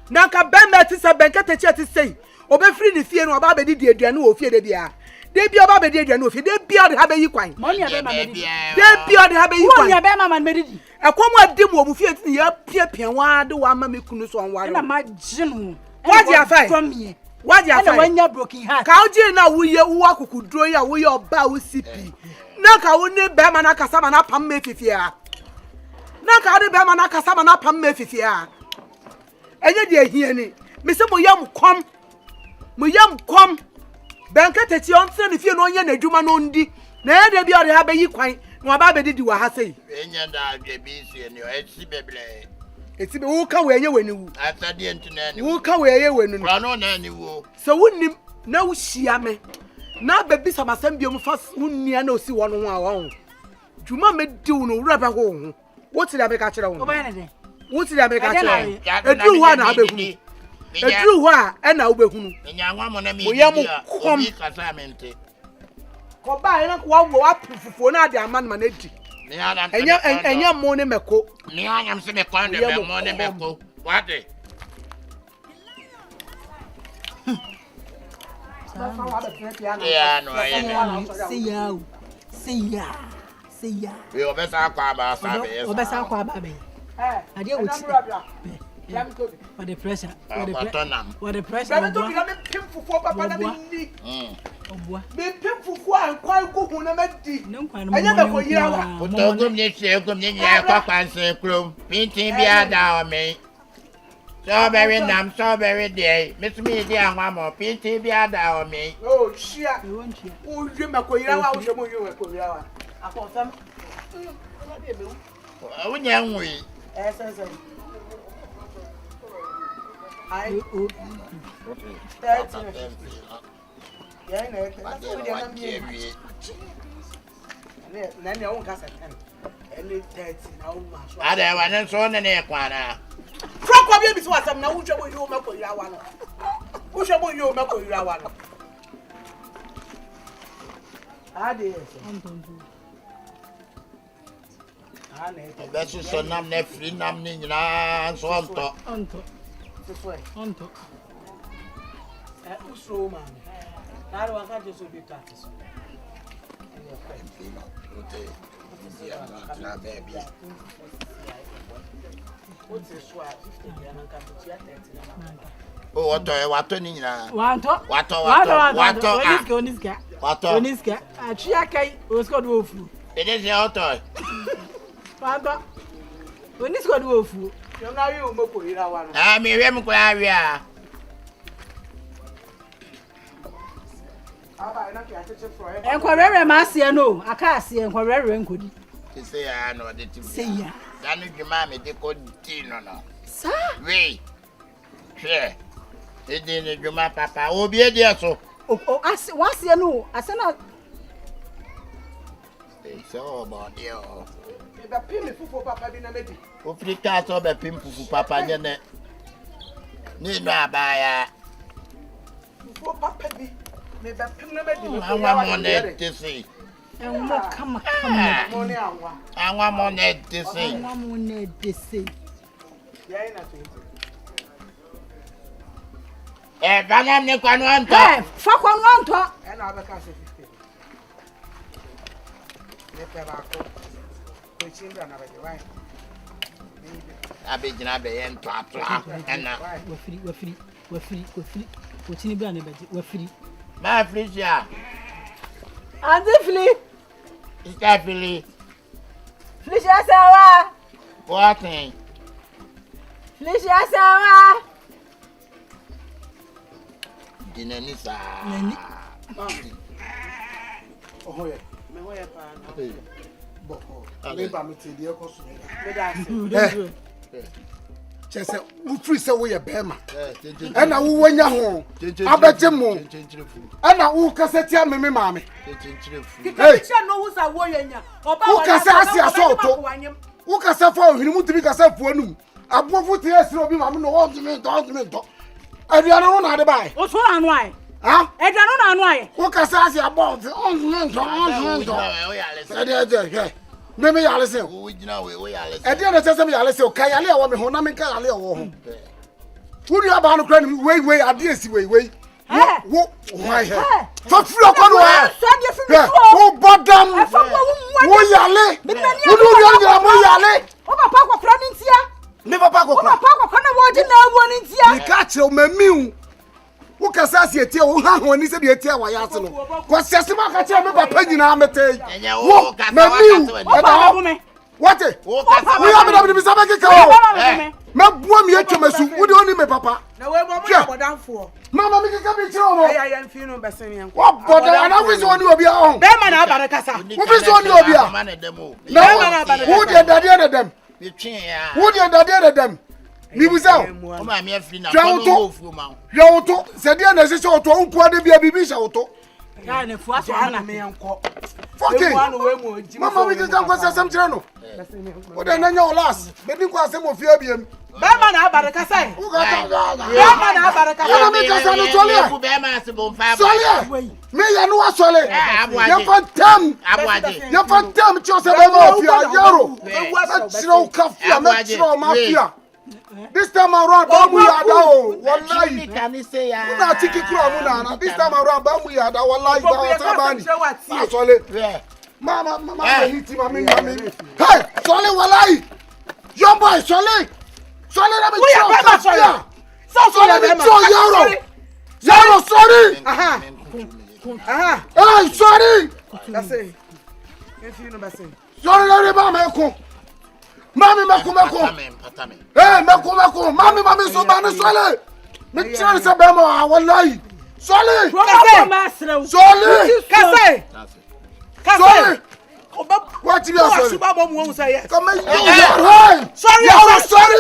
na ka ben meti se ben kete che ti sei obefiri ni fie no oba be di aduane wo fie de bia oba be di aduane wo fie de bia de ha be yi kwan mo nya be ma me di de bia de ha be yi kwan mo nya be ma me di ekomo adi mo bu fie ti ya pie wa de wa ma me kunu so onware na ma ginu waji afai waji afai na wanya broken heart ka oji na wuye wo akukuduro ya wuye oba wo sipi na ka wo ne be ma na kasa ma na pam me fifia na ka de be ma na kasa ma na pam me fifia enye de ehie ni me se mo yam kom benka teti on tre ne fie no onye na adwuma no ndi na e de bi o de ha be yi kwan na ba be didi wa ha sei enye da adwe bi sie ni o esi beble eti be wo ka we enye wani wu atade entina ni wo ka we enye wani no no na ni wo so wonnim na wo hia me na be bi samasam bi o mu fa wonnia na osi wo no ho a wo dwuma me di wo no wura be ho wo ti da be ka kire wo oba ne de wo ti da be ka kire edu ho na abehunu edu ho a na obehunu nya nwa mo na mi obi kasa mente ko ba ina ko wa pufufuo na ade aman ma na di enya mo ne meko ni anyam se me kwande be mo ne meko wate ya no say ya we obesa kwa ba sabe obesa kwa ba be ade wo ti for the pressure for the pressure me to bi na me pim fufuo papa na me ni obua me pim fufuo an kwan ko hu na me di enya me ko yira wa otogum ne hie gum ne nya kwa kwanse krom pintin bia da o me strawberry nam strawberry day miss me di anwa mo pintin bia da o me oh shia o je me ko yira wa o je mo yo ko yira wa akon o nya nwi sense ai yeah na ne on kasa kan ele 30 na o ma so ada wa ne so ne kwana frokwa bi so asam na wo mo yo mako yira wa no wo mo yo mako yira wa no ade yes besu so nam ne free nam ni nyina so onto onto usro man na ro aka je so bi tax oh wato ni nyina wato oniska achia kai osko do ofu ede se wato oniska do ofu yo na wi o mako yira wa no me we mko awia aba ina ki acheche fro enkorere ma asie no aka asie enkorere nkodi se ya no de ti se ya danu dwuma me de ko ti no sa we hwe ede ne dwuma papa obi e de so o asie no asena so about you be pim fufu papa bi na medi o frika so be pim fufu papa nye ne ni no abaya fufu papa bi me be pim na medi anwa mo ne tisi enwo kama mo ne anwa mo ne tisi anwa mo ne tisi ya ina to bana ne kwanu anto fa kwanu anto na abeka se 50 ne pe ba ko chinda na bege wai abegina be yen twatwa ena wafiri ochini bra ne beje wafiri ma frisia Fili ista fili Felicia sawa what thing Felicia sawa dinani sa Oh yeah. Me ho ye pa na. Boko. Me ba me tedi e koso me. Me da se. Chese, wo free say wo ye bema. E na wo wanya ho. Abeje mo. E na wo kaseti ameme maame. Hey, no wo sa wo yenya. Oba wo kasa asi asoto. Wo kasa fa ohini mutimi kasa fu anum. Abofo te esire obi maame no wo ntimi to. Aduane no na de bai. O so anu ai. Ha? Aduane no anu ai. Wo kasa asi abon. Meme yale se o gina we o yale se e de na sese me yale se o kan yale e wo me ho na me kan yale e wo ho wuri aba no kra ni we ade esi we wo why he for free okonu wa wo bodam wo yale wuri yale mo yale o papa ko kra ni ntia me papa ko kra na wo di na wo ni ntia ni ka che o mamiu wo kasa si etie wo ha ho ni se de etie wa ya se no ko sese ma ka che me papa nyina amete wo mamiu what we have been bisa ba ke ka o me buo mi etwemesu wo de oni me papa na we mo bodanfo mama mi ke ka bi chiro no ya mfi no besen yan wo bodan na fi so oni obi a on be ma na abare kasa wo fi so oni obi a na wo de dade na dem wo de dade na dem mi busa o ma mi afri na ko no ofu ma yo to se de na se so to nko ade bia bibi sha to ya na fu aso na me yanko okay mama mi ke kan ko sesam chira no o de na nya olas be din ko asem ofia biem be ma na abare kasa wo ka ta be ma na abare kasa o mi kasa no tole be ma se bon fa sole me ya no asole ya fantam cho se be ma ofia yaro chiro kafia me chiro mafia. This time around, Bamu Yada, wallahi. Una tiki kura muna. This time around, Bamu Yada, wallahi. Tabani. Sole. Mama, hit him, mami. Hey, Sole, wallahi. Young boy, Sole. Sole, let me show. Sole, let me show. Yaro, sorry. Hey, sorry. That's it. If you know that's it. Sorry, let me mama. Mami meko. Eh meko. Mami so ba ni sole. Me tire se be mo wallahi. Sole. Sole. Kase. What you are sole? Come here. Sorry.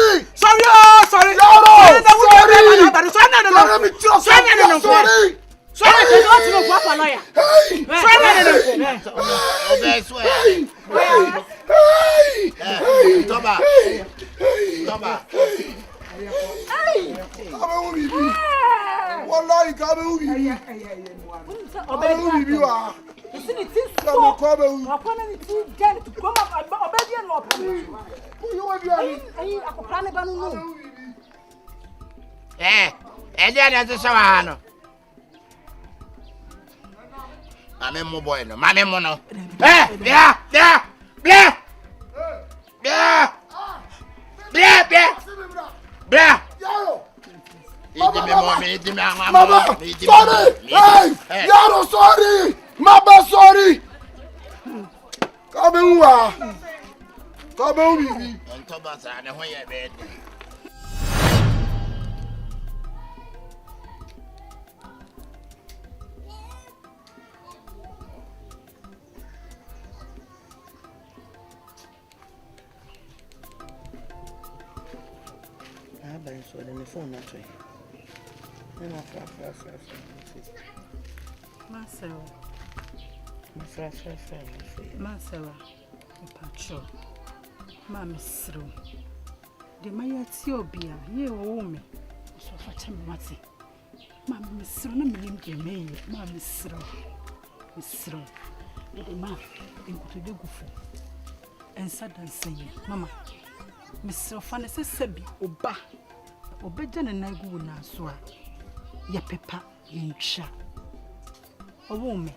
Mame mo boy no, mame mo no. Blah. Mama, sorry. Hey, Yaro, sorry. Mama, sorry. Come on, baby. On top of that, I want bed. So the phone not to Marcel, Patrol, Mamma Sro. The Maya Tiobia, ye woman, so fat him what's it. Mamma Miss Sro, Mamma Sro, the man into the goofy. And suddenly saying, Mamma, Miss Sofana says, Sebi, Oba. Obeja na nagu na so a ye pepa ye ntwa owo me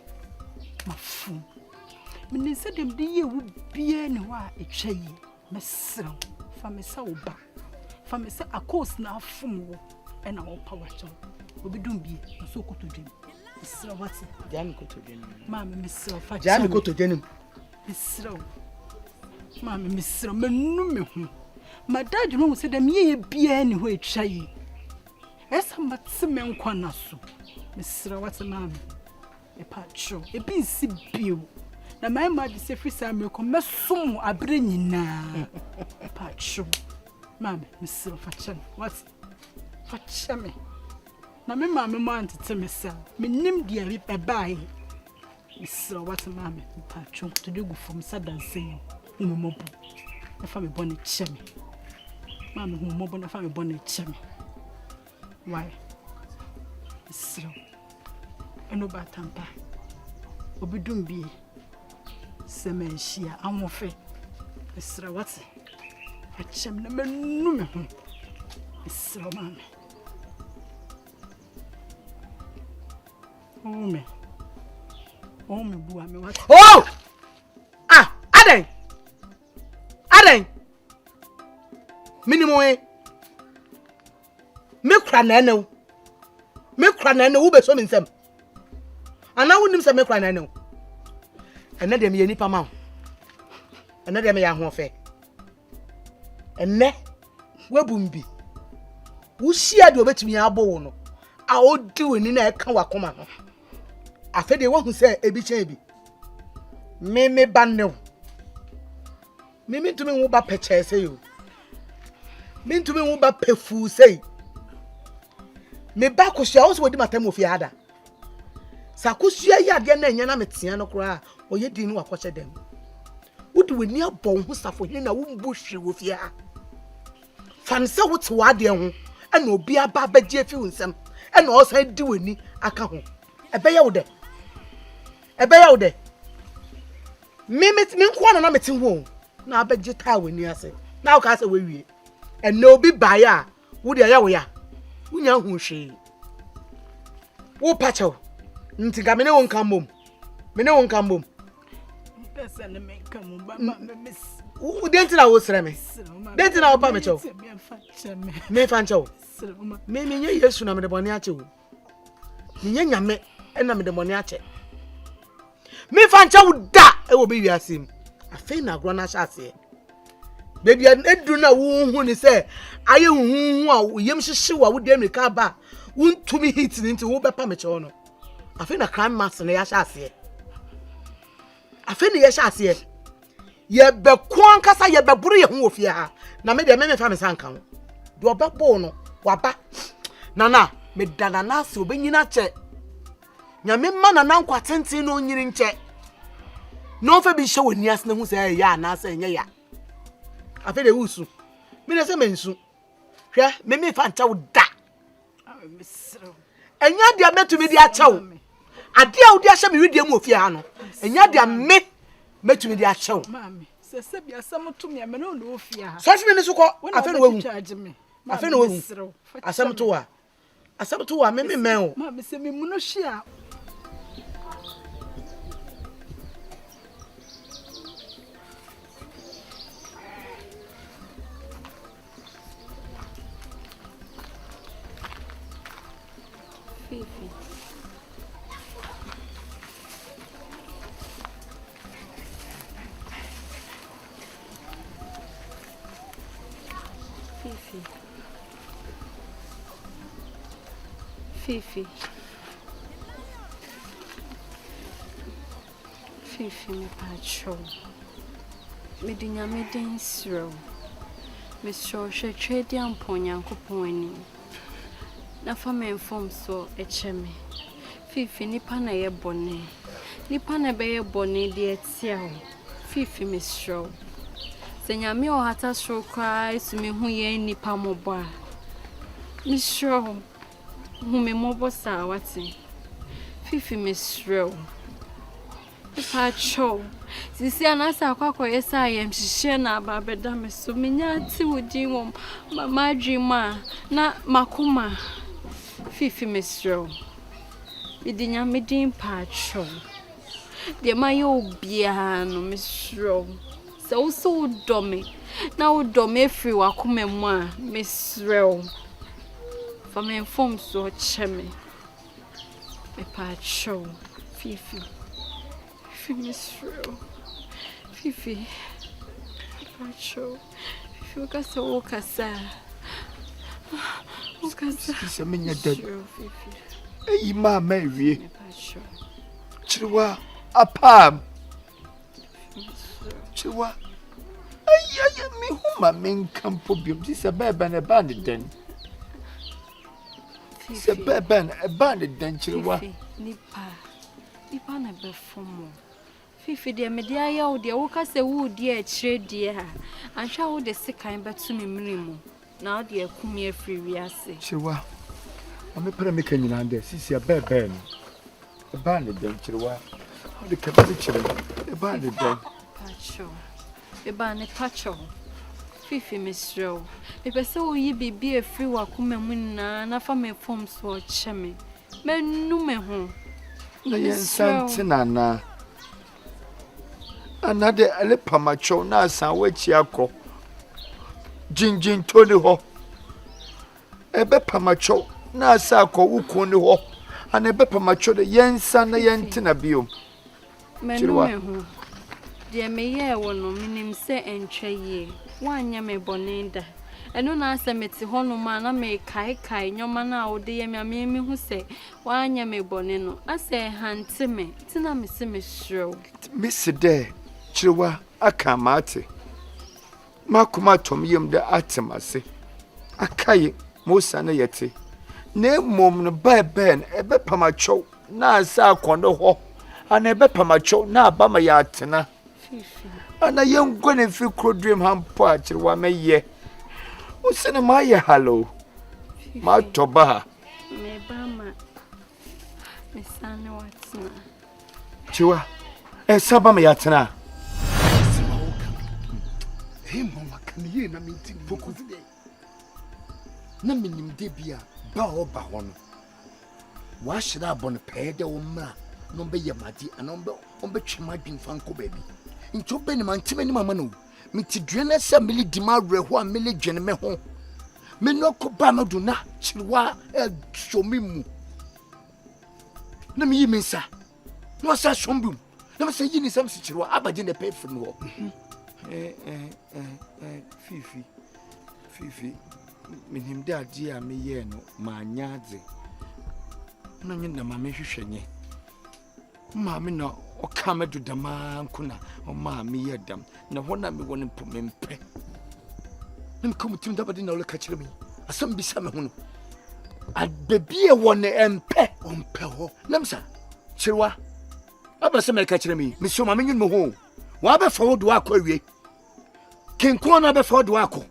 mafu me ne se dem de ye wo bie ne ho a etwa yi mesrew fa me sa oba fa me se akos na afum wo e na wo power cho obi dum bie so kotodwem mesrew wati jami kotodwem ma me mesrew fa jami kotodwem mesrew ma me mesrew menu me hu Madaju no se dem ye bia ni ho etwa yi. Esa matse me nkwa na so. Mesra wate maami. e pacho e bi si bio na my mother say free sam ko mesum abre nyina pacho mama misro fachem what fachem na me mama mo antete mesa menim dia bi ebai misro what mama pacho to do go from sadanse umobo na fa me bone cheme mama umobo na fa me bone cheme why misro eno batampa obidum bi semenshia amofe misro what fachem na menu me ho misro mama Oh me bua me what? Oh! Ah, Aden. Minimum eh. Me kra na no. Me kra na no wo be so me nsam. Ana wonim se me kra na no. Ene de me ye nipa ma. Ene de me ya ho fe. Ene wabumbi. Wo hia de obetumi abo wo no. A odi woni na e ka wakoma no. Afede wo hu se ebi chen bi. Me banne. Me tumi wo ba peche se yo. Me tumi wo ba pefu se. Me ba kosia wo so wodi matam ofi ada. Sa kosia ya de na nya na metia no kura oye din no akwache dem. Wodi woni abon hu safo hene na wo mbu hwe wo fia. Fanse wo te wa de ho na obi aba bagie fi unsam na o san di woni aka ho. Ebeya wo de. Me nko na meti ho na abagie ta woni ase. Na o ka se we wie. Na obi baya wo de ya wo ya. Wunya hu hwe. Wo pacho. Nti ga me ne won kan bom. Pesa na me kan mo ba ma miss. Wo de ntina wo sere me. De ntina wo pa me cho. Me fan cho. Me nye Yesu na me de boni ache wo. Nye nyame na me de boni ache. Me fan cho da e wo be wiasim. Afei na agro na sha ase. Baby edu na wo hu ni se aye hu a yem hyehye wa wo de America ba. Wo ntumi hit ni nti wo be pa me cho no. Afei na crime mass na ya sha ase. Afei na ya sha ase. Ye be kwa nkasa ye be buru ye hu ofia ha. Na me de me fa me sanka ho. Do obebo no waba. Nana me dana na se obenyina che. Nyame ma na nkwa tenten no nyiri nche. No fa bi hye woni ase na hu se ya na ase nye ya. Afei de wusu. Me na se mensu. Hwe me fa ncha wo da. Enya dia metumi dia chew. Ade a wo dia hye me widie mu ofia ha no. Enya dia me metumi dia chew. Mami, se bia sam to me me no ofia ha. So fi me ne so ko afei na wahu. Afei na wahu. Asam to wa me o. Mami se me mu no hia. Fifi me pacho. Me dinya me den sro. Me so hwe twedi amponya nkopon ani. Na fa me inform so echeme. Fifi nipa na ye bone. Nipa na be ye bone de etia ho. Fifi me sro. Senya me o hata sro kwa su me hu ye nipa mobo a. Me sro. Hu me mobo sa wati. Fifi me sro. Pacho. Sisi anasa kwakọ yesa yem hihye na ababeda me so menya ti wodi wom mama adwima na makoma Fifi mesro. Bidinya medin pacho. De maye obia no mesro. Se wo so do me na wo do me free wakoma mu a mesro. Fa me inform so cheme. Me pacho. Fifi misro. Fifi. Pacho. Fifi ukasa ukasa. Ukasa. Kisa menya dad. Eyi ma ma wie. Pacho. Chirwa, apam. Chirwa. Ay, me whom my main camp will be. This a bad and a bandit then. It's a bad and a bandit then, Chirwa. Nipa na befomo. Fifi de media ya o de wo ka se wo de a kire de ha. Anhwa wo de sekan beto me mrimu. Na o de akumie free wiase. Chirwa. I'm a premican in under. Sisi a bad ben. A bandit then, Chirwa. How the capacity a bandit then. Pacho. E ba ne pacho. Fifi misro. E be se wo yi bibi free wa kuma mu na fa me form so cheme. Me nu me ho. Na yen santina na. Another elepamacho na san wachi akọ. Jinjin toni ho. Ebe pamacho na sa akọ wuko ni ho. Ana ebe pamacho de yen san na yen tina biom. Menu me ho. De me ye wo no minim se entwe ye. Wanya me bonenda. Eno na asemeti ho no ma na me kai nyoma na wo de ye me hu se wanya me bone no. Ase hante me tina me se me shro. Miss de Chirwa akamate. Makuma tom yem de atemase. Akaye Musa na yete. Ne mom no ben ebe pamacho na asa akondo ho. Ana ebe pamacho na abama ya atena. Ana yen gwane fi krodrim hampo a Chirwa meye. Usene ma ye hallo. Ma toba. Me bama. Me sane watna. Chirwa. Saba me ya atena. Mama kan ye na minti focus dey. Na minim de bia ba oba ho no. Wa hira abon pe de wo mra no be ye madi anombe ombe twema dwemfa nko ba bi. Nto be ni mantime ni mama no. Miti dwene se mili di ma reho a mili dwene me ho. Me no ko ba no do na Chirwa shomi mu. Na mi yi minsa. No sa shombi mu. Na me se yi ni sam si Chirwa abaje ne pe firi no. Fifi. Minim da dia me ye no ma nyaadze. Na nyi na ma me hwehwenye. Ma me na o ka me do dama nkuna o ma me ye dam. Na hona me woni po me mpe. Na me komutim da bade na o le ka kire me. Asam bi sa me ho no. Adbebie woni empe ho. Na msa Chirwa. Aba se me ka kire me. Me so ma me nyi me ho. Wa be forward wa kwawie. Kenko na be forward wa ko.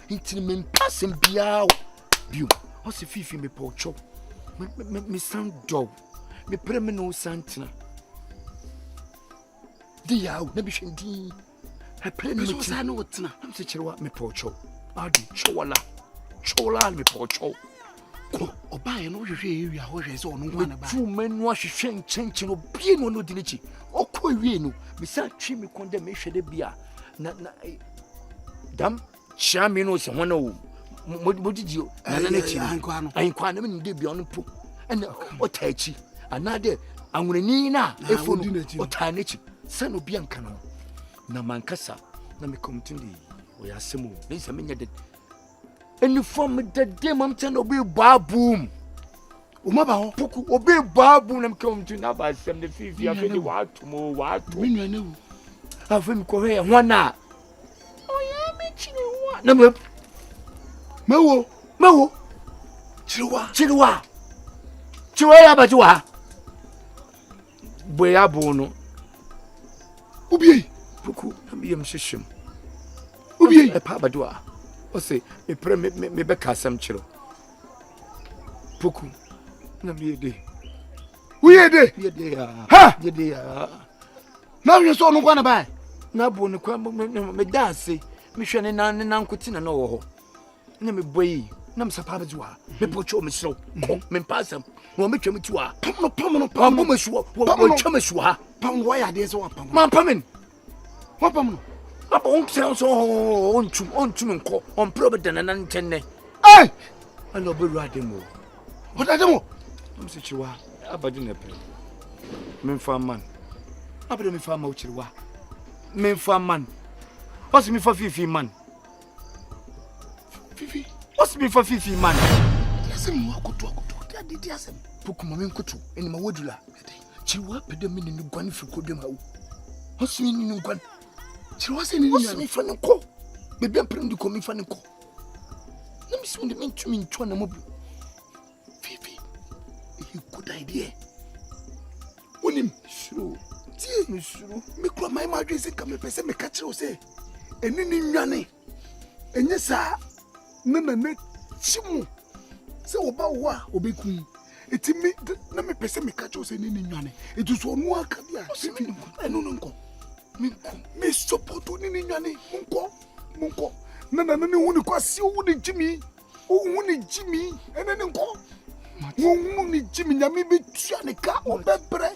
Intini me passing biao. Biu. O se Fifi me pocho. Me sound dog. Me preme no santina. Di yawo na bi hwendi. Ha preme me sa no wotena. Am se Chirwa me pocho. Adi chola me pocho. Ko oba ye no hwehwe ewia ho hwe se ono nwa na ba. Tu menu ahwehwe nchenchin obie no no dinichi. Okọ ewie no me sa twi me konde me hwede bia na dam chami no se hono wo modidi na na chi ankwa na me de bia ono po ene otachi anade anwurani na efo no otanachi se no bia nka no na mankasa na me komtindi o ya semo ne se me nyede eni form de dem am ten obi babum umaba ho poku obi babu na mkomtu na ba sem de Fifi afedi watu minwa ne wu afem ko he hwana oya me chine wa na mewo Chirwa ya bajuwa boya bono ubi poku na me yem hyehyem ubi e pa bajuwa o se me pre me be kasam chiro poku na miede. Uyede. Yede ya. Ha. Yede ya. Na we so no kwa na bai. Na bo ne kwa me dance. Me hwe ne na nkoti na no wo ho. Na me boyi. Na me sapa bejuwa. Me pocho me sro. Ko me pasam. No me twam tiwa. Pam no mesuo. Wo twam suwa. Pam wo ya de so wa pam. Man pamen. Wo pam no. Apa on se so ontum nko. On probe na ntenne. Ai. Ano be ruade mo. Odademo. I'm say Chirwa, abadi na pe. Me fa man. Abadi me fa ma Chirwa. Me fa man. What's me for Fifi man? Fifi. What's me for Fifi man? Yasem wa kutu. Dadi yasem. Puku mama nkutu. Eni ma wodula. Chiwa pedamini ni gwan fi kodem hawo. Osumi ni gwan. Chiwa se ni ni fa ne ko. Bebi ampem di ko mi fa ne ko. Na mi so ndi mentumi ntwa na mobu. Fifi. A good idea. Onim suru. Tie mi suru. Me kura mai ma dwe se ka me pese me ka kire o se. Eni ni nwane. Enye sa na chimu. Se oba wo a obekun. Eti me na me pese me ka kire o se ni nwane. Etu so no aka bia. Fifi enu no nko. Me support ni nwane. Munko. Na ni huni kwa si huni Jimmy. Huni Jimmy. Ene nko. Huni Jimmy nyami bi tua ne ka obebre.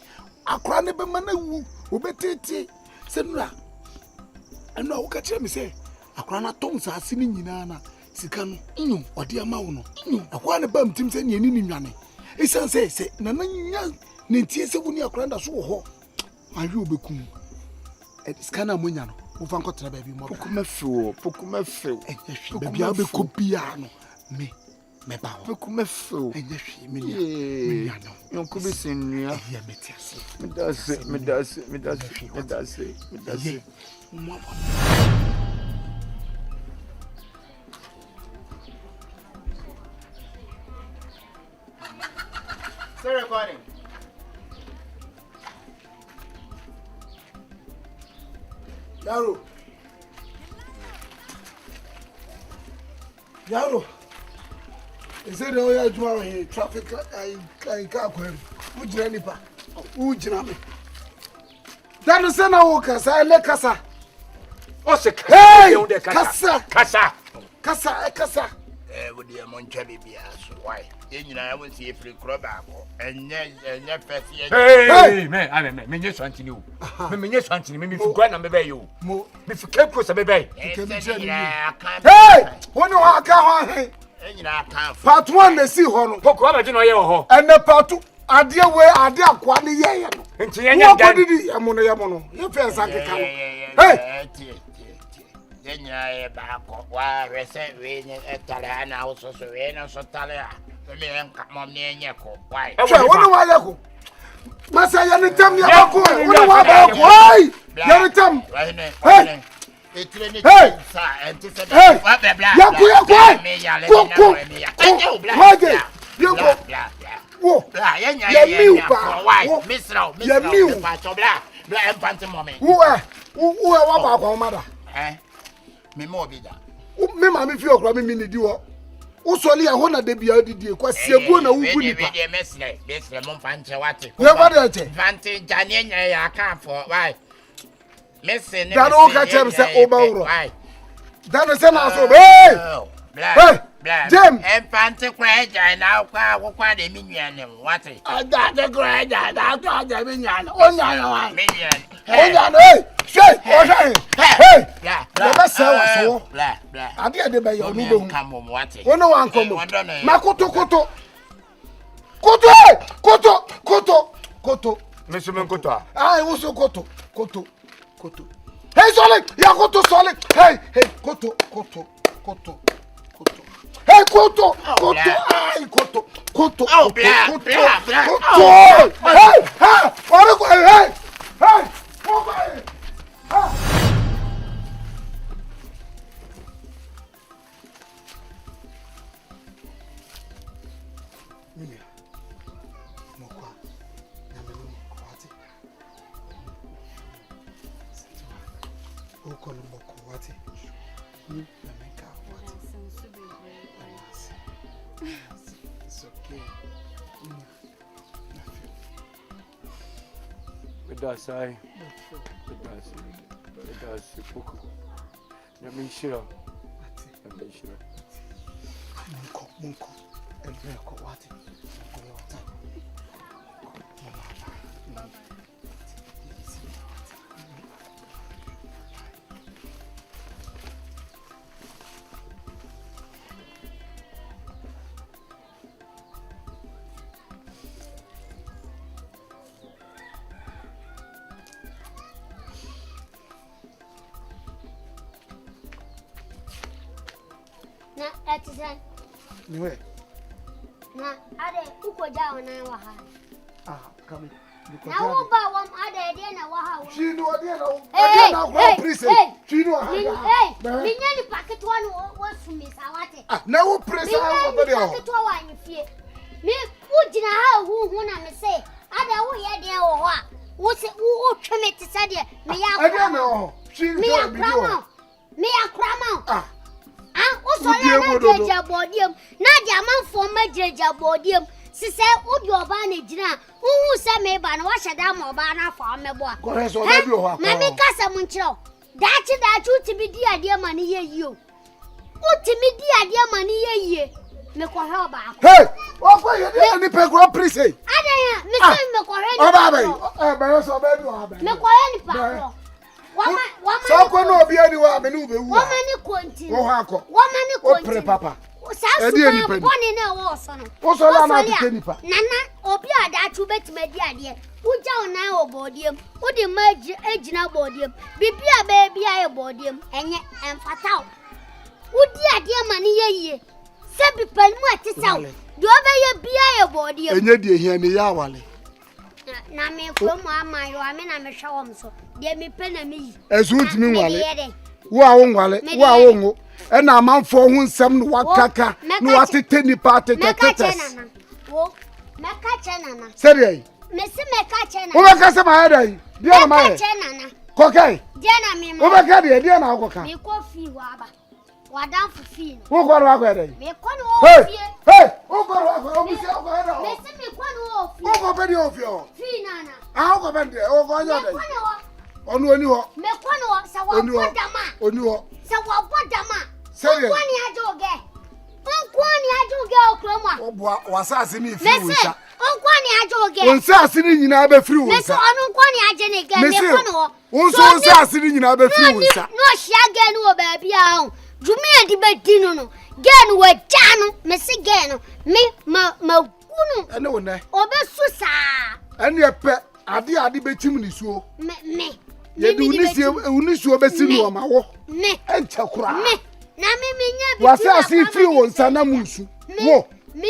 Akra ne be mana wu. Obetete. Se nura. Eno a wo ka kire me se akra na tom sa ase ni nyina na sika no. Inyo ode ama wo no. Inyo akwa ne bam tim se ne ni nwane. Isan se na nya ne tie se woni akra nda so wo ho. Ahwe obekum. Scanner munya no. Mo fa nkotra ba bi mo. Pokuma few. Baby a be kopia no. Me ba ho. Pokuma few. Enye hwe me nya no. Yonko be senua. Ya metiase. Me dase. Mo ba. Still recording. Yaro. Is it all your tomorrow here? Traffic I can't go. Ujira nipa. Ujira me. That is na wo kasa ele kasa. O se kasa. We dey moncha bibia so why? Enyina ya won see free crop ako. Enye first year. Hey, me nye swantini o. Me nye swantini me fi gwa na me be yo. Me fi keko se be be. Hey! Woni wa aka ho hen. Enyina aka. Part 1 na si ho no. Poko abaje no ye ho. Ene part 2 ade we ade akwa ne ye ye no. Nti ye nya dan. Wo didi amono. Ye fe sakeka no. Hey! Enyina ye ba ko wa rese we ne etale na so we na so tale a. Me enka mom ne enye ko. Why? Woni wa ye ko. Masa ya ni tam ya ko. Woni wa ba ko. Hey! Ya ni tam. Hey! Hey! Missing that all catch him say over. That is an also. Hey, Jim, and Fancy Craig, and now quite a minion. What? I got the Craig, I got the minion. Oh, no, minion. Hey, hey, never so. I did the bay of you come on. What? Oh, no one come. Makoto. Koto. Mr. Menkoto. I also Koto. Hey, solid! Ya Koto solid! Hey, Koto. Hey, Koto! Ay, Koto! Oh, blah! It's okay. That's I. That's Poku. Let me share. Munko. And Meko, what? Na atisan. Niwe. Na ade uko jao na wa ha. Come Now, one other dinner, wow. She know what please. She know hey, the packet one was to miss our now, press out. Me, who did I say? I don't hear the what's it? Who commit to say, I don't know. She me a cramo. Me a cramo. Also, I bodium. Nadia man for major bodium. She said, would your banny dinner? Who said me ban wash a dam or banner for me boy? Mammy Casa Muncho. That you to be dear money you. What to me dear money ye? Me ko help back. Hey! What for you any pegro priest? I don't me ko help. Oh baby. So baby. Me ko help back. So ko no be anywhere me no be wu. Woman ni konti. Wo ha ko. Woman ni konti. O pre papa. Sa su boni na wo so no. Wo so la na ti nipa. Nana obi ada chu betime di ade. Uja ona obodiem. Udi maji ejina bodiem. Bibia baby aye bodiem. Enye emfataw. Udi ade mani yeye. Sebi pelmu atisaw. Do obeye bia ye bodiem. Enye die hia ne ya wale. Na me ko mu amayo ame na me hwawom so. De me pe na me yi. Ezu ntimi wale. Wo a wo nwale. Wo a wo ngo. E na amanfo hu nsem no wakaka. No watete nipa tetetetes. Wo meka che nana. Seriye. Mesi meka che nana. Wo meka se ma dai. Dia na ma. Meka che nana. Kokai. Dia na me ma. Wo meka dia na akoka. Me ko fi wa aba. Wadan fu fi. Wo ko ro akwa dai. Me ko no fi. Hey, wo ko ro akwa. O mi se akwa dai. Mesi me ko no fi. Wo ko be di o fi o. Fi nana. Ah, ko be di. O ko nya dai. Onu oni ho. Me ko no sa wa bodama. Oni ho. Sa wa bodama. Seriye. Kwani ajoge. Kwani ajoge okroma. Obua wasase ni fi wonsa. Kwani ajoge. Wonsa asini nyina be free wonsa. Meso onu kwani aje ne ge me kono. Wonsa asini nyina be free wonsa. No hia ge no ba bia ho. Dwumi adi be di no no. Ge no wa ja no. Me se ge no. Me ma kunu. Ene wona. Obesu sa. Ene epe ade be tim ni suo. Me. Ye di unisuo be sinu o ma wo. Me. Enche kura. Me. Na me nya bi. Wase asi free wonsa na musu. Wo. Me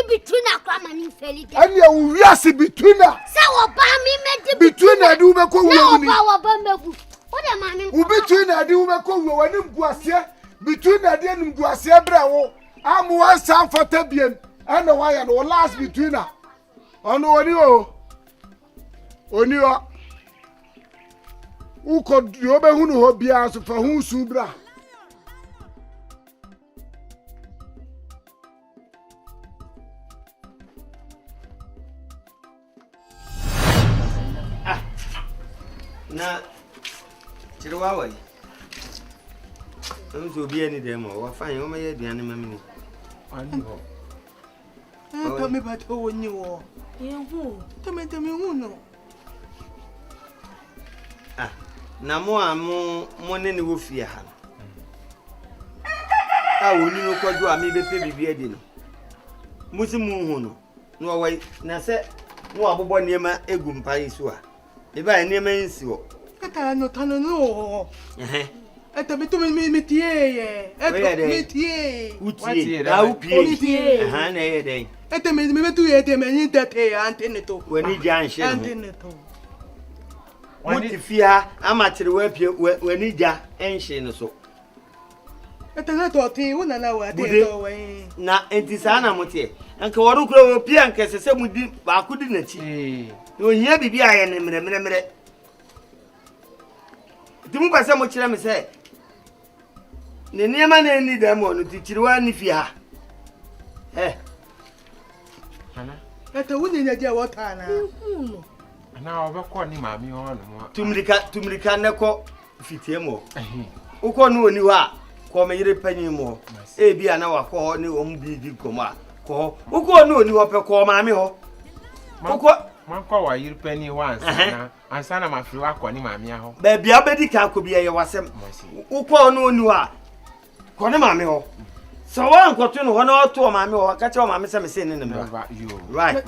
between akrama ni felite. Ene ya wiase between na. Se wo ba mi me di between na du be ko wo ni. Na wo ba megu. O de ma mi. U between na du be ko wo wani mguase. Between na de ni mguase bra wo. Amu wan san fata biem. Ene wa ya no last between na. Ono woni o. Oni o. Uko yobe hunu ho bia so fa hu su bra. Na chirwa wai. Nzo bi ani dem o wa fan o ma ye aduane mamini. Ani ho. To me ba to woni wo. Ye hu. To me hu no. Na mo ne wo fie ha. Woni no kwadwo a me be pe bibia di no. Musi mu hu no. No wai na se wo abobọ niema egu mpa isu a. E ba niema nsi wo. Kata no tano no. Eta me to me tie ye. Eta me tie. Utie. Na upie. Na ye den. Eta me to ye te me ni tate anteneto. Wani jan hye. Anteneto. Muti fia amatire wa pie wani ja enhye no so. Eta na to tin wona na wa te to wen. Na enti sa na motie. Anka woru kura wo pie anka sese mudi ba akudi na chi. No hia bibi aye ne mre. Timu ba se mo kire me se. Ne niema na ni da mo no ti kire wa ni fia. Ana. Eta woni nya dia wota na. Na obekọ ni maami ho no. Tumrika ne ko fitie mo. Ukọ no oni ho a ko me yire panyin mo. E bia na wakọ ho ni om bi komo a. Ko ukọ no oni ho pe ko maami ho. Ukọ mankọ wa yire panyin once na ansa na mafiri wakọ ni maami ho. Ba bia obedi ka ko bia ye wasem. Ukọ no oni ho a ko ni maami ho. So one got to one or two mammy or catch your mammy some saying in the middle. Right.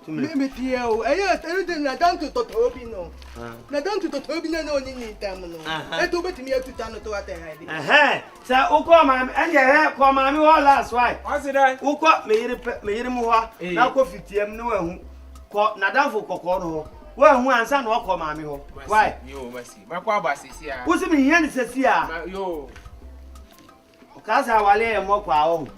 Me tio. I don't to Tobino. Na don't to Tobino no need tamino. I do bet me to turn to what I had. Sir, who call mammy and your hair call mammy all last wife. What's it? Who caught me more now coffee no Ko nadamfo kokko no ho. Wa hu ansa na okọ maame ho. Why? Yo, mercy. Makwa basisi a. Wo se me hia ni sesi a. Yo. Okaza wale e mo kwa o.